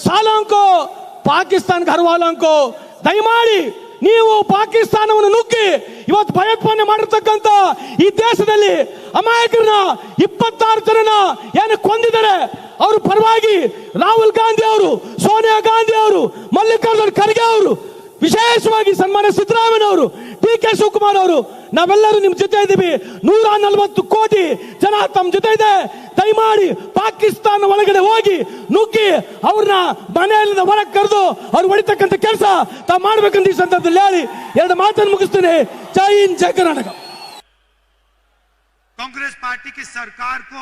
सालों को, ಪಾಕಿಸ್ತಾನ घर वालों को. ದಯಮಾಡಿ ನೀವು ಪಾಕಿಸ್ತಾನವನ್ನು ನುಗ್ಗಿ ಇವತ್ತು ಭಯೋತ್ಪಾದನೆ ಮಾಡಿರ್ತಕ್ಕಂಥ ಈ ದೇಶದಲ್ಲಿ ಅಮಾಯಕರನ್ನ 26 ಜನನ ಏನು ಕೊಂದಿದ್ದಾರೆ, ಅವ್ರ ಪರವಾಗಿ ರಾಹುಲ್ ಗಾಂಧಿ ಅವರು, ಸೋನಿಯಾ ಗಾಂಧಿ ಅವರು, ಮಲ್ಲಿಕಾರ್ಜುನ್ ಖರ್ಗೆ ಅವರು, ವಿಶೇಷವಾಗಿ ಸನ್ಮಾನ್ಯ ಸಿದ್ದರಾಮಯ್ಯ ಅವರು, DK ಶಿವಕುಮಾರ್ ಅವರು, ನಾವೆಲ್ಲರೂ ನಿಮ್ ಜೊತೆ ಇದ್ದೀವಿ. 140 ಕೋಟಿ ಜನ ತಮ್ಮ ಜೊತೆ ಇದೆ. ದಯಮಾಡಿ ಪಾಕಿಸ್ತಾನ ಒಳಗಡೆ ಹೋಗಿ ನುಗ್ಗಿ ಅವ್ರನ್ನ ಮನೆಯಿಂದ ಹೊರಗೆ ಕರೆದು ಅವ್ರು ಹೊಡಿತಕ್ಕಂಥ ಕೆಲಸ ತಾವು ಮಾಡ್ಬೇಕಂತ ಈ ಸಂದರ್ಭದಲ್ಲಿ ಹೇಳಿ 2 ಮಾತನ್ನು ಮುಗಿಸ್ತೇನೆ. ಜೈ ಹಿಂದ್, ಜೈ ಕರ್ನಾಟಕ. कांग्रेस पार्टी की सरकार को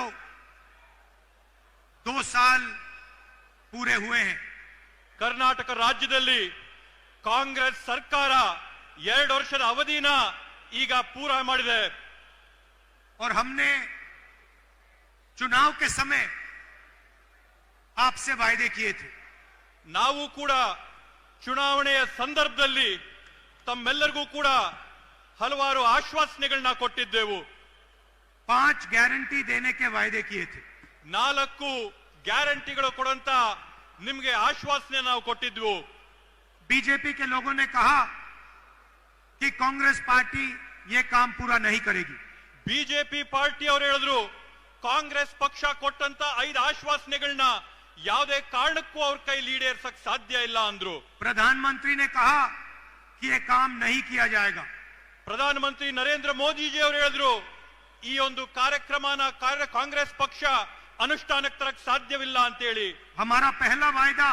2 साल पूरे हुए हैं. ಕರ್ನಾಟಕ ರಾಜ್ಯದಲ್ಲಿ ಕಾಂಗ್ರೆಸ್ ಸರ್ಕಾರ 2 ವರ್ಷದ ಅವಧಿನ ಈಗ ಪೂರ ಮಾಡಿದೆ. और हमने चुनाव के समय आपसे वायदे किए थे. ನಾವು ಕೂಡ ಚುನಾವಣೆಯ ಸಂದರ್ಭದಲ್ಲಿ ತಮ್ಮೆಲ್ಲರಿಗೂ ಕೂಡ ಹಲವಾರು ಆಶ್ವಾಸನೆಗಳನ್ನ ಕೊಟ್ಟಿದ್ದೆವು. 5 गारंटी देने के वायदे किए थे. 4 ಗ್ಯಾರಂಟಿಗಳು ಕೊಡುವಂತ ನಿಮಗೆ ಆಶ್ವಾಸನೆ ನಾವು ಕೊಟ್ಟಿದ್ವು. बीजेपी के लोगों ने कहा कि कांग्रेस पार्टी ये काम पूरा नहीं करेगी. ಬಿಜೆಪಿ ಪಾರ್ಟಿ ಅವರು ಹೇಳಿದ್ರು, ಕಾಂಗ್ರೆಸ್ ಪಕ್ಷ ಕೊಟ್ಟಂತ 5 ಆಶ್ವಾಸನೆಗಳನ್ನ ಯಾವುದೇ ಕಾರಣಕ್ಕೂ ಅವ್ರ ಕೈಲಿ ಈಡೇರಿಸಕ್ ಸಾಧ್ಯ ಇಲ್ಲ ಅಂದ್ರು. प्रधानमंत्री ने कहा कि ये काम नहीं किया जाएगा. ಪ್ರಧಾನಮಂತ್ರಿ ನರೇಂದ್ರ ಮೋದಿಜಿ ಅವರು ಹೇಳಿದ್ರು, ಈ ಒಂದು ಕಾರ್ಯಕ್ರಮನ ಕಾಂಗ್ರೆಸ್ ಪಕ್ಷ ಅನುಷ್ಠಾನಕ್ಕೆ ತರಕ್ ಸಾಧ್ಯವಿಲ್ಲ ಅಂತ ಹೇಳಿ. हमारा पहला वायदा,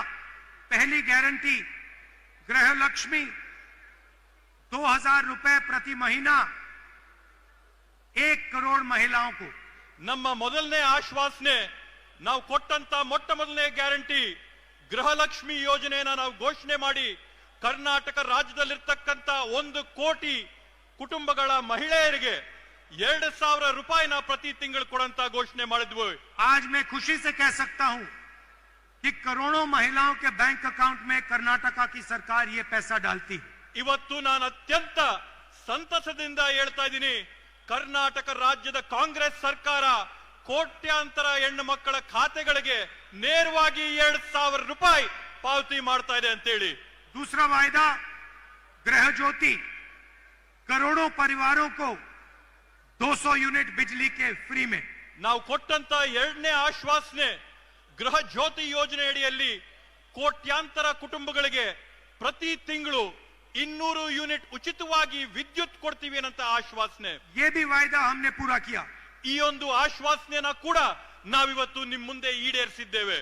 पहली गारंटी, गृह लक्ष्मी 2000 रुपए प्रति महीना 1 करोड़ महिलाओं को. ನಮ್ಮ ಮೊದಲನೇ ಆಶ್ವಾಸನೆ, ನಾವು ಕೊಟ್ಟಂತ ಮೊಟ್ಟ ಮೊದಲನೇ ಗ್ಯಾರಂಟಿ ಗೃಹಲಕ್ಷ್ಮಿ ಯೋಜನೆಯನ್ನ ನಾವು ಘೋಷಣೆ ಮಾಡಿ ಕರ್ನಾಟಕ ರಾಜ್ಯದಲ್ಲಿರ್ತಕ್ಕಂಥ 1 ಕೋಟಿ ಕುಟುಂಬಗಳ ಮಹಿಳೆಯರಿಗೆ 2000 ರೂಪಾಯಿನ ಪ್ರತಿ ತಿಂಗಳು ಕೊಡಂತ ಘೋಷಣೆ ಮಾಡಿದ್ವು. आज मैं खुशी से कह सकता हूं कि करोड़ों महिलाओं के बैंक अकाउंट में कर्नाटका की सरकार ये पैसा डालती है. ಇವತ್ತು ನಾನು ಅತ್ಯಂತ ಸಂತಸದಿಂದ ಹೇಳ್ತಾ ಇದ್ದೀನಿ, ಕರ್ನಾಟಕ ರಾಜ್ಯದ ಕಾಂಗ್ರೆಸ್ ಸರ್ಕಾರ ಕೋಟ್ಯಾಂತರ ಹೆಣ್ಣು ಮಕ್ಕಳ ಖಾತೆಗಳಿಗೆ ನೇರವಾಗಿ 2000 ರೂಪಾಯಿ ಪಾವತಿ ಮಾಡ್ತಾ ಇದೆ ಅಂತೇಳಿ. दूसरा वायदा, गृह ज्योति, करोड़ों परिवारों को 200 यूनिट बिजली के फ्री में. ನಾವು ಕೊಟ್ಟಂತ 2ನೇ ಆಶ್ವಾಸನೆ ಗೃಹ ಜ್ಯೋತಿ ಯೋಜನೆ ಅಡಿಯಲ್ಲಿ ಕೋಟ್ಯಾಂತರ ಕುಟುಂಬಗಳಿಗೆ ಪ್ರತಿ ತಿಂಗಳು 200 ಯೂನಿಟ್ ಉಚಿತವಾಗಿ ವಿದ್ಯುತ್ ಕೊಡ್ತೀವಿ ಅನ್ನಂತ ಆಶ್ವಾಸನೆ. ये भी वायदा हमने पूरा किया. ಈ ಒಂದು ಆಶ್ವಾಸನೆನ ಕೂಡ ನಾವಿವತ್ತು ನಿಮ್ಮ ಮುಂದೆ ಈಡೇರಿಸಿದ್ದೇವೆ.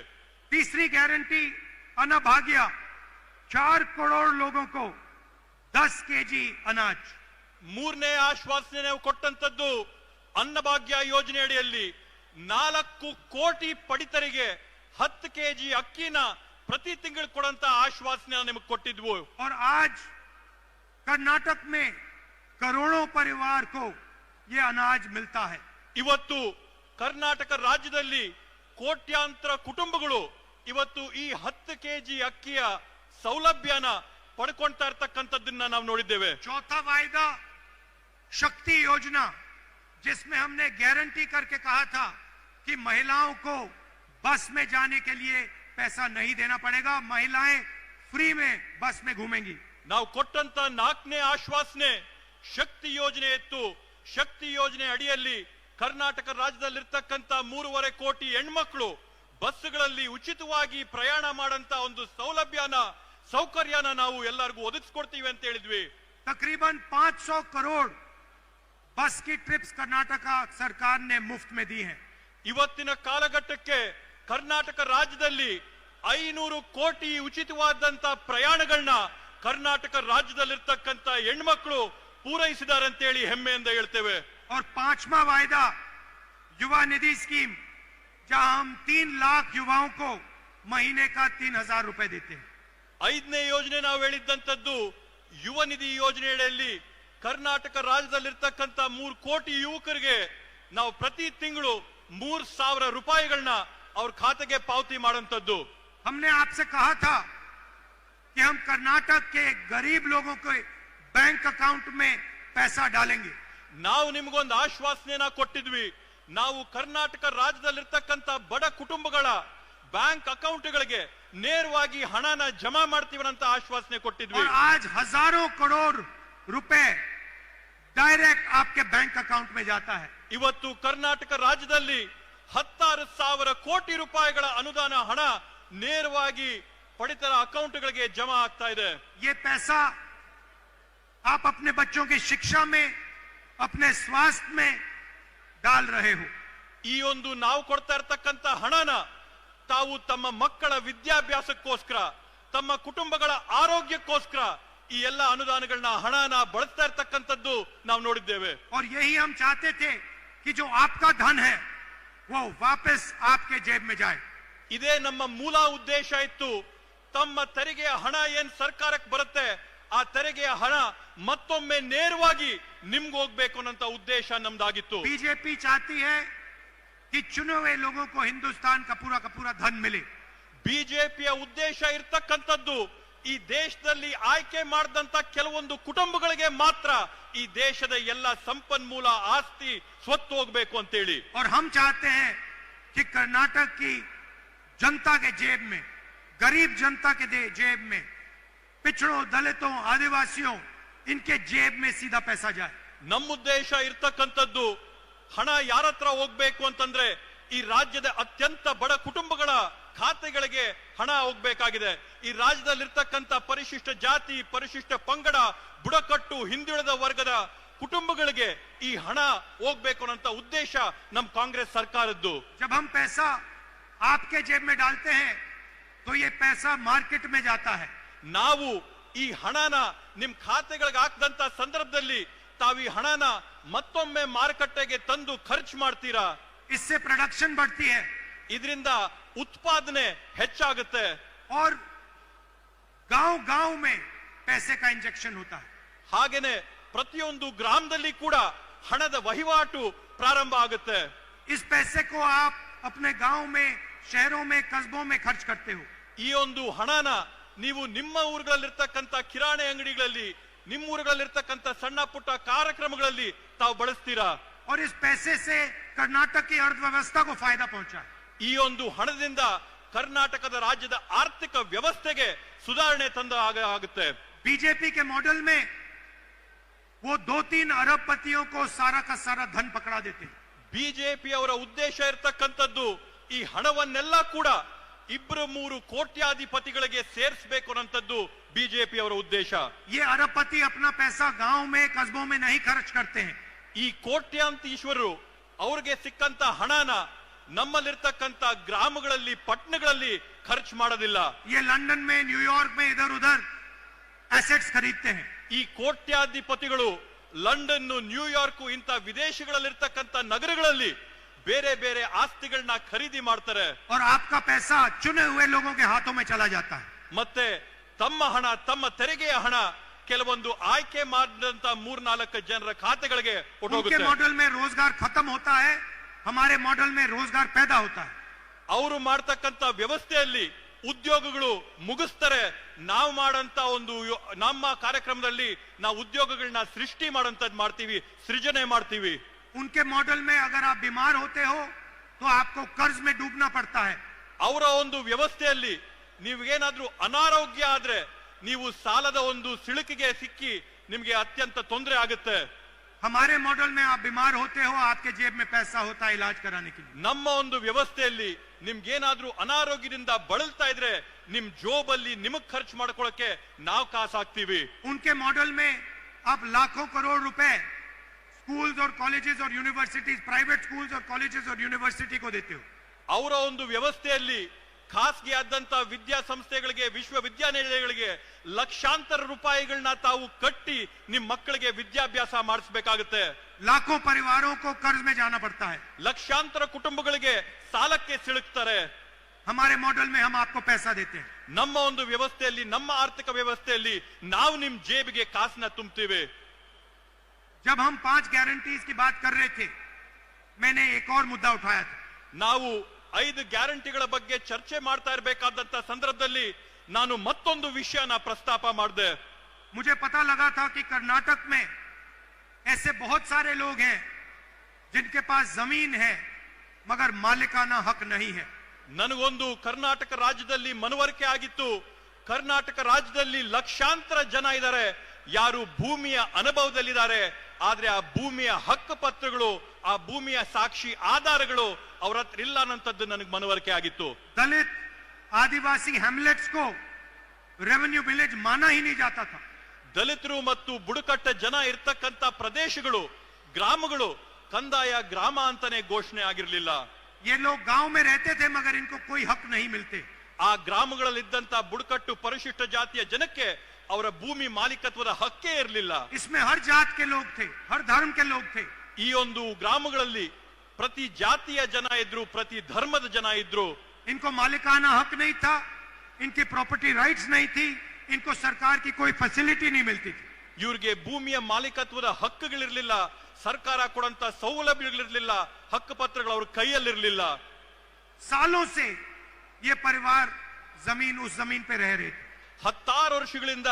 तीसरी गारंटी, अन्नभाग्य, 4 करोड़ लोगों को 10 केजी अनाज. 3ನೇ ಆಶ್ವಾಸನೆ ನಾವು ಕೊಟ್ಟಂತದ್ದು ಅನ್ನಭಾಗ್ಯ ಯೋಜನೆ ಅಡಿಯಲ್ಲಿ 4 ಕೋಟಿ ಪಡಿತರಿಗೆ 10 ಕೆಜಿ ಅಕ್ಕಿನ ಪ್ರತಿ ತಿಂಗಳು ಕೊಡಂತ ಆಶ್ವಾಸನೆ ನಿಮಗೆ ಕೊಟ್ಟಿದ್ವು. और आज कर्नाटक में करोड़ों परिवार को ये अनाज मिलता है. ಇವತ್ತು ಕರ್ನಾಟಕ ರಾಜ್ಯದಲ್ಲಿ ಕೋಟ್ಯಾಂತರ ಕುಟುಂಬಗಳು ಇವತ್ತು ಈ 10 ಕೆಜಿ ಅಕ್ಕಿಯ ಸೌಲಭ್ಯನ ಪಡ್ಕೊಂತಾ ಇರ್ತಕ್ಕಂಥದ್ದನ್ನ ನಾವು ನೋಡಿದ್ದೇವೆ. चौथा वायदा, शक्ति योजना, जिसमें हमने गारंटी करके कहा था कि महिलाओं को बस में जाने के लिए पैसा नहीं देना पड़ेगा, महिलाएं फ्री में बस में घूमेंगी. ನಾವು ಕೊಟ್ಟಂತ 4ನೇ ಆಶ್ವಾಸನೆ ಶಕ್ತಿ ಯೋಜನೆ ಇತ್ತು. ಶಕ್ತಿ ಯೋಜನೆ ಅಡಿಯಲ್ಲಿ ಕರ್ನಾಟಕ ರಾಜ್ಯದಲ್ಲಿರ್ತಕ್ಕಂಥ 3.5 ಕೋಟಿ ಹೆಣ್ಮಕ್ಳು ಬಸ್ಗಳಲ್ಲಿ ಉಚಿತವಾಗಿ ಪ್ರಯಾಣ ಮಾಡಂತ ಒಂದು ಸೌಕರ್ಯನ ನಾವು ಎಲ್ಲರಿಗೂ ಒದಗಿಸ್ಕೊಡ್ತೀವಿ ಅಂತ ಹೇಳಿದ್ವಿ. तकरीबन 500 करोड़ बस की ट्रिप्स कर्नाटक सरकार ने मुफ्त में दी है. ಇವತ್ತಿನ ಕಾಲಘಟ್ಟಕ್ಕೆ ಕರ್ನಾಟಕ ರಾಜ್ಯದಲ್ಲಿ 500 ಕೋಟಿ ಉಚಿತವಾದಂತ ಪ್ರಯಾಣಗಳನ್ನ ಕರ್ನಾಟಕ ರಾಜ್ಯದಲ್ಲಿರ್ತಕ್ಕಂತ ಹೆಣ್ಮಕ್ಳು ಪೂರೈಸಿದ್ದಾರೆ ಅಂತ ಹೇಳಿ ಹೆಮ್ಮೆಯಿಂದ ಹೇಳ್ತೇವೆ. और 5वां वायदा युवा निधि स्कीम, जहां हम 3 लाख युवाओं को महीने का 3000 रुपए देते हैं. 5ನೇ ಯೋಜನೆ ನಾವು ಹೇಳಿದ್ದಂತದ್ದು ಯುವ ನಿಧಿ ಯೋಜನೆಯಲ್ಲಿ ಕರ್ನಾಟಕ ರಾಜ್ಯದಲ್ಲಿರ್ತಕ್ಕಂತ 3 ಕೋಟಿ ಯುವಕರಿಗೆ ನಾವು ಪ್ರತಿ ತಿಂಗಳು 3000 ರೂಪಾಯಿಗಳನ್ನ ಅವ್ರ ಖಾತೆಗೆ ಪಾವತಿ ಮಾಡುವಂತದ್ದು. हमने आपसे कहा था कि हम कर्नाटक के गरीब लोगों के बैंक अकाउंट में पैसा डालेंगे. ನಾವು ನಿಮಗೊಂದು ಆಶ್ವಾಸನೆಯನ್ನ ಕೊಟ್ಟಿದ್ವಿ. ನಾವು ಕರ್ನಾಟಕ ರಾಜ್ಯದಲ್ಲಿರ್ತಕ್ಕಂತ ಬಡ ಕುಟುಂಬಗಳ ಬ್ಯಾಂಕ್ ಅಕೌಂಟ್ಗಳಿಗೆ ನೇರವಾಗಿ ಹಣನ ಜಮಾ ಮಾಡ್ತೀವಿ ಅಂತ ಆಶ್ವಾಸನೆ ಕೊಟ್ಟಿದ್ವಿ. और आज हजारों करोड़ रुपए डायरेक्ट आपके बैंक अकाउंट में जाता है. ಇವತ್ತು ಕರ್ನಾಟಕ ರಾಜ್ಯದಲ್ಲಿ 16,000 ಕೋಟಿ ರೂಪಾಯಿಗಳ ಅನುದಾನ ಹಣ ನೇರವಾಗಿ ಪಡಿತರ ಅಕೌಂಟ್ಗಳಿಗೆ ಜಮಾ ಆಗ್ತಾ ಇದೆ. ये पैसा आप अपने बच्चों की शिक्षा में, अपने स्वास्थ्य में डाल रहे हो. ಈ ಒಂದು ನಾವು ಕೊಡ್ತಾ ಇರತಕ್ಕಂತ ಹಣನ ತಾವು ತಮ್ಮ ಮಕ್ಕಳ ವಿದ್ಯಾಭ್ಯಾಸಕ್ಕೋಸ್ಕರ, ತಮ್ಮ ಕುಟುಂಬಗಳ ಆರೋಗ್ಯಕ್ಕೋಸ್ಕರ ಈ ಎಲ್ಲ ಅನುದಾನಗಳನ್ನ ಹಣನ ಬಳಸ್ತಾ ಇರತಕ್ಕಂಥದ್ದು ನಾವು ನೋಡಿದ್ದೇವೆ. और यही हम चाहते थे कि जो आपका धन है वो वापस आपके जेब में जाए. ಇದೇ ನಮ್ಮ ಮೂಲ ಉದ್ದೇಶ ಇತ್ತು. ತಮ್ಮ ತೆರಿಗೆಯ ಹಣ ಏನ್ ಸರ್ಕಾರಕ್ಕೆ ಬರುತ್ತೆ ಆ ತೆರಿಗೆಯ ಹಣ ಮತ್ತೊಮ್ಮೆ ನೇರವಾಗಿ ನಿಮ್ಗೆ ಹೋಗ್ಬೇಕು ಅನ್ನೋ ಉದ್ದೇಶ ನಮ್ದಾಗಿತ್ತು. बीजेपी चाहती है कि चुने हुए लोगों को हिंदुस्तान का पूरा धन मिले. ಬಿಜೆಪಿಯ ಉದ್ದೇಶ ಇರ್ತಕ್ಕಂಥದ್ದು ಈ ದೇಶದಲ್ಲಿ ಆಯ್ಕೆ ಮಾಡಿದಂತ ಕೆಲವೊಂದು ಕುಟುಂಬಗಳಿಗೆ ಮಾತ್ರ ಈ ದೇಶದ ಎಲ್ಲ ಸಂಪನ್ಮೂಲ ಆಸ್ತಿ ಸ್ವತ್ತು ಹೋಗ್ಬೇಕು ಅಂತೇಳಿ. और हम चाहते हैं कि कर्नाटक की जनता के जेब में, गरीब जनता के जेब में, पिछड़ों, दलितों, आदिवासियों, इनके जेब में सीधा पैसा जाए. ನಮ್ಮ ಉದ್ದೇಶ ಇರ್ತಕ್ಕಂಥದ್ದು ಹಣ ಯಾರ ಹತ್ರ ಹೋಗ್ಬೇಕು ಅಂತಂದ್ರೆ ಈ ರಾಜ್ಯದ ಅತ್ಯಂತ ಬಡ ಕುಟುಂಬಗಳ ಖಾತೆಗಳಿಗೆ ಹಣ ಹೋಗ್ಬೇಕಾಗಿದೆ. ಈ ರಾಜ್ಯದಲ್ಲಿರ್ತಕ್ಕಂಥ ಪರಿಶಿಷ್ಟ ಜಾತಿ, ಪರಿಶಿಷ್ಟ ಪಂಗಡ, ಬುಡಕಟ್ಟು, ಹಿಂದುಳಿದ ವರ್ಗದ ಕುಟುಂಬಗಳಿಗೆ ಈ ಹಣ ಹೋಗ್ಬೇಕು ಅನ್ನೋ ಉದ್ದೇಶ ನಮ್ಮ ಕಾಂಗ್ರೆಸ್ ಸರ್ಕಾರದ್ದು. जब हम पैसा आपके जेब में डालते हैं तो ये पैसा मार्केट में जाता है. ನಾವು ಈ ಹಣನ ನಿಮ್ ಖಾತೆಗಳಿಗೆ ಹಾಕದಂತ ಸಂದರ್ಭದಲ್ಲಿ ತಾವು ಈ ಹಣನ ಮತ್ತೊಮ್ಮೆ ಮಾರುಕಟ್ಟೆಗೆ ತಂದು ಖರ್ಚು ಮಾಡ್ತೀರಾ. इससे प्रोडक्शन बढ़ती है, ಇದರಿಂದ ಉತ್ಪಾದನೆ ಹೆಚ್ಚಾಗುತ್ತೆ. और गांव-गांव में पैसे का इंजेक्शन होता है. ಹಾಗೇನೆ ಪ್ರತಿಯೊಂದು ಗ್ರಾಮದಲ್ಲಿ ಕೂಡ ಹಣದ ವಹಿವಾಟು ಪ್ರಾರಂಭ ಆಗುತ್ತೆ. इस पैसे को आप अपने गांव में, शहरों में, कस्बों में खर्च करते हो. ಈ ಒಂದು ಹಣನ ನೀವು ನಿಮ್ಮ ಊರುಗಳಲ್ಲಿರ್ತಕ್ಕಂಥ ಕಿರಾಣಿ ಅಂಗಡಿಗಳಲ್ಲಿ, ನಿಮ್ಮ ಊರುಗಳಲ್ಲಿರ್ತಕ್ಕಂಥ ಸಣ್ಣ ಪುಟ್ಟ ಕಾರ್ಯಕ್ರಮಗಳಲ್ಲಿ ತಾವು ಬಳಸ್ತೀರಾ. और इस पैसे से कर्नाटक की अर्थव्यवस्था को फायदा पहुंचा है. ಈ ಒಂದು ಹಣದಿಂದ ಕರ್ನಾಟಕದ ರಾಜ್ಯದ ಆರ್ಥಿಕ ವ್ಯವಸ್ಥೆಗೆ ಸುಧಾರಣೆ ತಂದ ಆಗುತ್ತೆ. बीजेपी के मॉडल में वो 2-3 अरबपतियों को सारा का सारा धन पकड़ा देते हैं. ಬಿಜೆಪಿ ಅವರ ಉದ್ದೇಶ ಇರತಕ್ಕಂಥದ್ದು ಈ ಹಣವನ್ನೆಲ್ಲ ಕೂಡ 2-3 ಕೋಟ್ಯಾಧಿಪತಿಗಳಿಗೆ ಸೇರಿಸಬೇಕು ಅನ್ನೋಂಥದ್ದು ಬಿಜೆಪಿ ಅವರ ಉದ್ದೇಶ. ये अरबपति अपना पैसा गांव में, कस्बों में नहीं खर्च करते हैं. ಈ ಕೋಟ್ಯಾಂತೀಶ್ವರರು ಅವ್ರಿಗೆ ಸಿಕ್ಕಂತ ಹಣನ ನಮ್ಮಲ್ಲಿರ್ತಕ್ಕಂಥ ಗ್ರಾಮಗಳಲ್ಲಿ, ಪಟ್ಟಣಗಳಲ್ಲಿ ಖರ್ಚು ಮಾಡೋದಿಲ್ಲ. ये लंदन में, न्यूयॉर्क में इधर उधर एसेट्स खरीदते हैं. ಈ ಕೋಟ್ಯಾಧಿಪತಿಗಳು ಲಂಡನ್, ನ್ಯೂಯಾರ್ಕ್ ಇಂಥ ವಿದೇಶಗಳಲ್ಲಿರ್ತಕ್ಕಂಥ ನಗರಗಳಲ್ಲಿ ಬೇರೆ ಬೇರೆ ಆಸ್ತಿಗಳನ್ನ ಖರೀದಿ ಮಾಡ್ತಾರೆ. और आपका पैसा चुने हुए लोगों के हाथों में चला जाता है. ಮತ್ತೆ ತಮ್ಮ ಹಣ, ತಮ್ಮ ತೆರಿಗೆಯ ಹಣ ಕೆಲವೊಂದು ಆಯ್ಕೆ ಮಾಡಿದಂತ 3-4 ಜನರ ಖಾತೆಗಳಿಗೆ उनके ಹೊರಟೋಗುತ್ತೆ. मॉडल में रोजगार खत्म होता है, हमारे मॉडल में रोजगार पैदा होता है. ಅವರು ಮಾಡ್ತಕ್ಕಂಥ ವ್ಯವಸ್ಥೆಯಲ್ಲಿ ಉದ್ಯೋಗಗಳು ಮುಗಿಸ್ತಾರೆ. ನಾವು ಮಾಡಂತ ಒಂದು ನಮ್ಮ ಕಾರ್ಯಕ್ರಮದಲ್ಲಿ ನಾವು ಉದ್ಯೋಗಗಳನ್ನ ಸೃಷ್ಟಿ ಮಾಡೋಂಥದ್ದು ಮಾಡ್ತೀವಿ, ಸೃಜನೆ ಮಾಡ್ತೀವಿ. उनके मॉडल में अगर आप बीमार होते हो तो आपको कर्ज में डूबना पड़ता है. ಅವರ ಒಂದು ವ್ಯವಸ್ಥೆಯಲ್ಲಿ ನೀವೇನಾದ್ರೂ ಅನಾರೋಗ್ಯ ಆದ್ರೆ ನೀವು ಸಾಲದ ಒಂದು ಸಿಳುಕಿಗೆ ಸಿಕ್ಕಿ ನಿಮಗೆ ಅತ್ಯಂತ ತೊಂದರೆ ಆಗುತ್ತೆ. हमारे मॉडल में आप बीमार होते हो, आपके जेब में पैसा होता है इलाज कराने के लिए. ನಮ್ಮ ಒಂದು ವ್ಯವಸ್ಥೆಯಲ್ಲಿ ನಿಮ್ಗೇನಾದ್ರೂ ಅನಾರೋಗ್ಯದಿಂದ ಬಳಲ್ತಾ ಇದ್ರೆ ನಿಮ್ ಜೋಬಲ್ಲಿ ನಿಮಗ್ ಖರ್ಚು ಮಾಡ್ಕೊಳಕ್ಕೆ ನಾವು ಕಾಸು ಹಾಕ್ತೀವಿ. उनके मॉडल में आप लाखों करोड़ रुपए स्कूल्स और कॉलेजेस और यूनिवर्सिटीज, प्राइवेट स्कूल्स और कॉलेजेस और यूनिवर्सिटी को देते हो. ಅವರ ಒಂದು ವ್ಯವಸ್ಥೆಯಲ್ಲಿ ಖಾಸಗಿ ಆದಂತ ವಿದ್ಯಾಸಂಸ್ಥೆಗಳಿಗೆ, ವಿಶ್ವವಿದ್ಯಾನಿಲಯಗಳಿಗೆ ಲಕ್ಷಾಂತರ ರೂಪಾಯಿಗಳನ್ನ ತಾವು ಕಟ್ಟಿ ನಿಮ್ ಮಕ್ಕಳಿಗೆ ವಿದ್ಯಾಭ್ಯಾಸ ಮಾಡಿಸಬೇಕಾಗುತ್ತೆ. लाखों परिवारों को कर्ज में जाना पड़ता है. ಲಕ್ಷಾಂತರ ಕುಟುಂಬಗಳಿಗೆ ಸಾಲಕ್ಕೆ ಸಿಲುಕ್ತಾರೆ. हमारे मॉडल में हम आपको पैसा देते हैं. ನಮ್ಮ ಒಂದು ವ್ಯವಸ್ಥೆಯಲ್ಲಿ, ನಮ್ಮ ಆರ್ಥಿಕ ವ್ಯವಸ್ಥೆಯಲ್ಲಿ ನಾವು ನಿಮ್ ಜೇಬಿಗೆ ಕಾಸನ್ನ ತುಂಬ್ತೀವಿ. जब हम 5 गारंटीज की बात कर रहे थे, मैंने एक और मुद्दा उठाया था. ನಾವು 5 ಗ್ಯಾರಂಟಿಗಳ ಬಗ್ಗೆ ಚರ್ಚೆ ಮಾಡ್ತಾ ಇರಬೇಕಾದಂತ ಸಂದರ್ಭದಲ್ಲಿ ನಾನು ಮತ್ತೊಂದು ವಿಷಯನ ಪ್ರಸ್ತಾಪ ಮಾಡಿದೆ. मुझे पता लगा था कि कर्नाटक में ऐसे बहुत सारे लोग हैं जिनके पास जमीन है मगर मालिकाना हक नहीं है. ನನಗೊಂದು ಕರ್ನಾಟಕ ರಾಜ್ಯದಲ್ಲಿ ಮನವರಿಕೆ ಆಗಿತ್ತು. ಕರ್ನಾಟಕ ರಾಜ್ಯದಲ್ಲಿ ಲಕ್ಷಾಂತರ ಜನ ಇದ್ದಾರೆ, ಯಾರು ಭೂಮಿಯ ಅನುಭವದಲ್ಲಿದ್ದಾರೆ, ಆದ್ರೆ ಆ ಭೂಮಿಯ ಹಕ್ಕು ಪತ್ರಗಳು, ಆ ಭೂಮಿಯ ಸಾಕ್ಷಿ ಆಧಾರಗಳು ಅವ್ರ ಹತ್ರ ಇಲ್ಲ ಅನ್ನೋಂಥದ್ದು ನನಗೆ ಮನವರಿಕೆ ಆಗಿತ್ತು. दलित आदिवासी हैमलेट्स को रेवेन्यू विलेज माना ही नहीं जाता था. ದಲಿತರು ಮತ್ತು ಬುಡಕಟ್ಟ ಜನ ಇರ್ತಕ್ಕಂತ ಪ್ರದೇಶಗಳು, ಗ್ರಾಮಗಳು ಕಂದಾಯ ಗ್ರಾಮ ಅಂತಾನೆ ಘೋಷಣೆ ಆಗಿರ್ಲಿಲ್ಲ. ये लोग गांव में रहते थे मगर इनको कोई हक नहीं मिलते. ಆ ಗ್ರಾಮಗಳಲ್ಲಿದ್ದಂತ ಬುಡಕಟ್ಟು ಪರಿಶಿಷ್ಟ ಜಾತಿಯ ಜನಕ್ಕೆ ಅವರ ಭೂಮಿ ಮಾಲೀಕತ್ವದ ಹಕ್ಕೇ ಇರಲಿಲ್ಲ. इसमें हर जात के लोग थे, हर धर्म के लोग थे. ಈ ಒಂದು ಗ್ರಾಮಗಳಲ್ಲಿ ಪ್ರತಿ ಜಾತಿಯ ಜನ ಇದ್ರು, ಪ್ರತಿ ಧರ್ಮದ ಜನ ಇದ್ರು. इनको मालिकाना हक नहीं था, इनकी प्रॉपर्टी राइट्स नहीं थी, इनको सरकार की कोई फैसिलिटी नहीं मिलती थी. ಇವ್ರಿಗೆ ಭೂಮಿಯ ಮಾಲೀಕತ್ವದ ಹಕ್ಕುಗಳಿರ್ಲಿಲ್ಲ, ಸರ್ಕಾರ ಕೊಡಂತ ಸೌಲಭ್ಯಗಳಿರ್ಲಿಲ್ಲ, ಹಕ್ಕು ಪತ್ರಗಳು ಅವ್ರ ಕೈಯಲ್ಲಿರ್ಲಿಲ್ಲ. सालों से ये परिवार उस जमीन पे रह रहे थे. 16 ವರ್ಷಗಳಿಂದ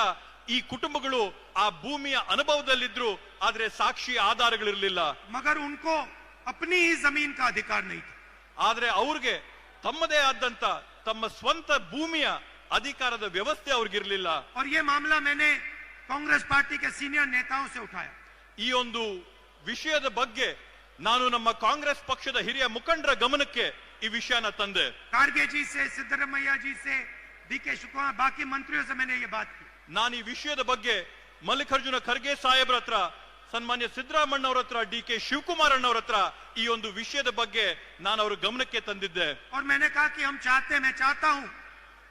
ಈ ಕುಟುಂಬಗಳು ಆ ಭೂಮಿಯ ಅನುಭವದಲ್ಲಿದ್ರು, ಆದ್ರೆ ಸಾಕ್ಷಿ ಆಧಾರಗಳಿರ್ಲಿಲ್ಲ. मगर उनको अपनी ही जमीन का अधिकार नहीं था. ಆದ್ರೆ ಅವ್ರಿಗೆ ತಮ್ಮದೇ ಆದಂತ ತಮ್ಮ ಸ್ವಂತ ಭೂಮಿಯ ಅಧಿಕಾರದ ವ್ಯವಸ್ಥೆ ಅವ್ರಿಗಿರ್ಲಿಲ್ಲ. और ये मामला मैंने कांग्रेस पार्टी के सीनियर नेताओं से उठाया. ಈ ಒಂದು ವಿಷಯದ ಬಗ್ಗೆ ನಾನು ನಮ್ಮ ಕಾಂಗ್ರೆಸ್ ಪಕ್ಷದ ಹಿರಿಯ ಮುಖಂಡರ ಗಮನಕ್ಕೆ ಈ ವಿಷಯನ ತಂದೆ. खारगे जी से, सिद्धरामैया जी से, डीके शुक्ला, बाकी मंत्रियों से मैंने ये बात की. ನಾನು ಈ ವಿಷಯದ ಬಗ್ಗೆ ಮಲ್ಲಿಕಾರ್ಜುನ ಖರ್ಗೆ ಸಾಹೇಬ್ರ ಹತ್ರ, ಸನ್ಮಾನ್ಯ ಸಿದ್ದರಾಮಣ್ಣ ಅವರ ಹತ್ರ, ಡಿ.ಕೆ. ಶಿವಕುಮಾರ್ ಅಣ್ಣವ್ರ ಹತ್ರ ಈ ಒಂದು ವಿಷಯದ ಬಗ್ಗೆ ನಾನು ಅವರ ಗಮನಕ್ಕೆ ತಂದಿದ್ದೆ. और मैंने कहा कि मैं चाहता हूं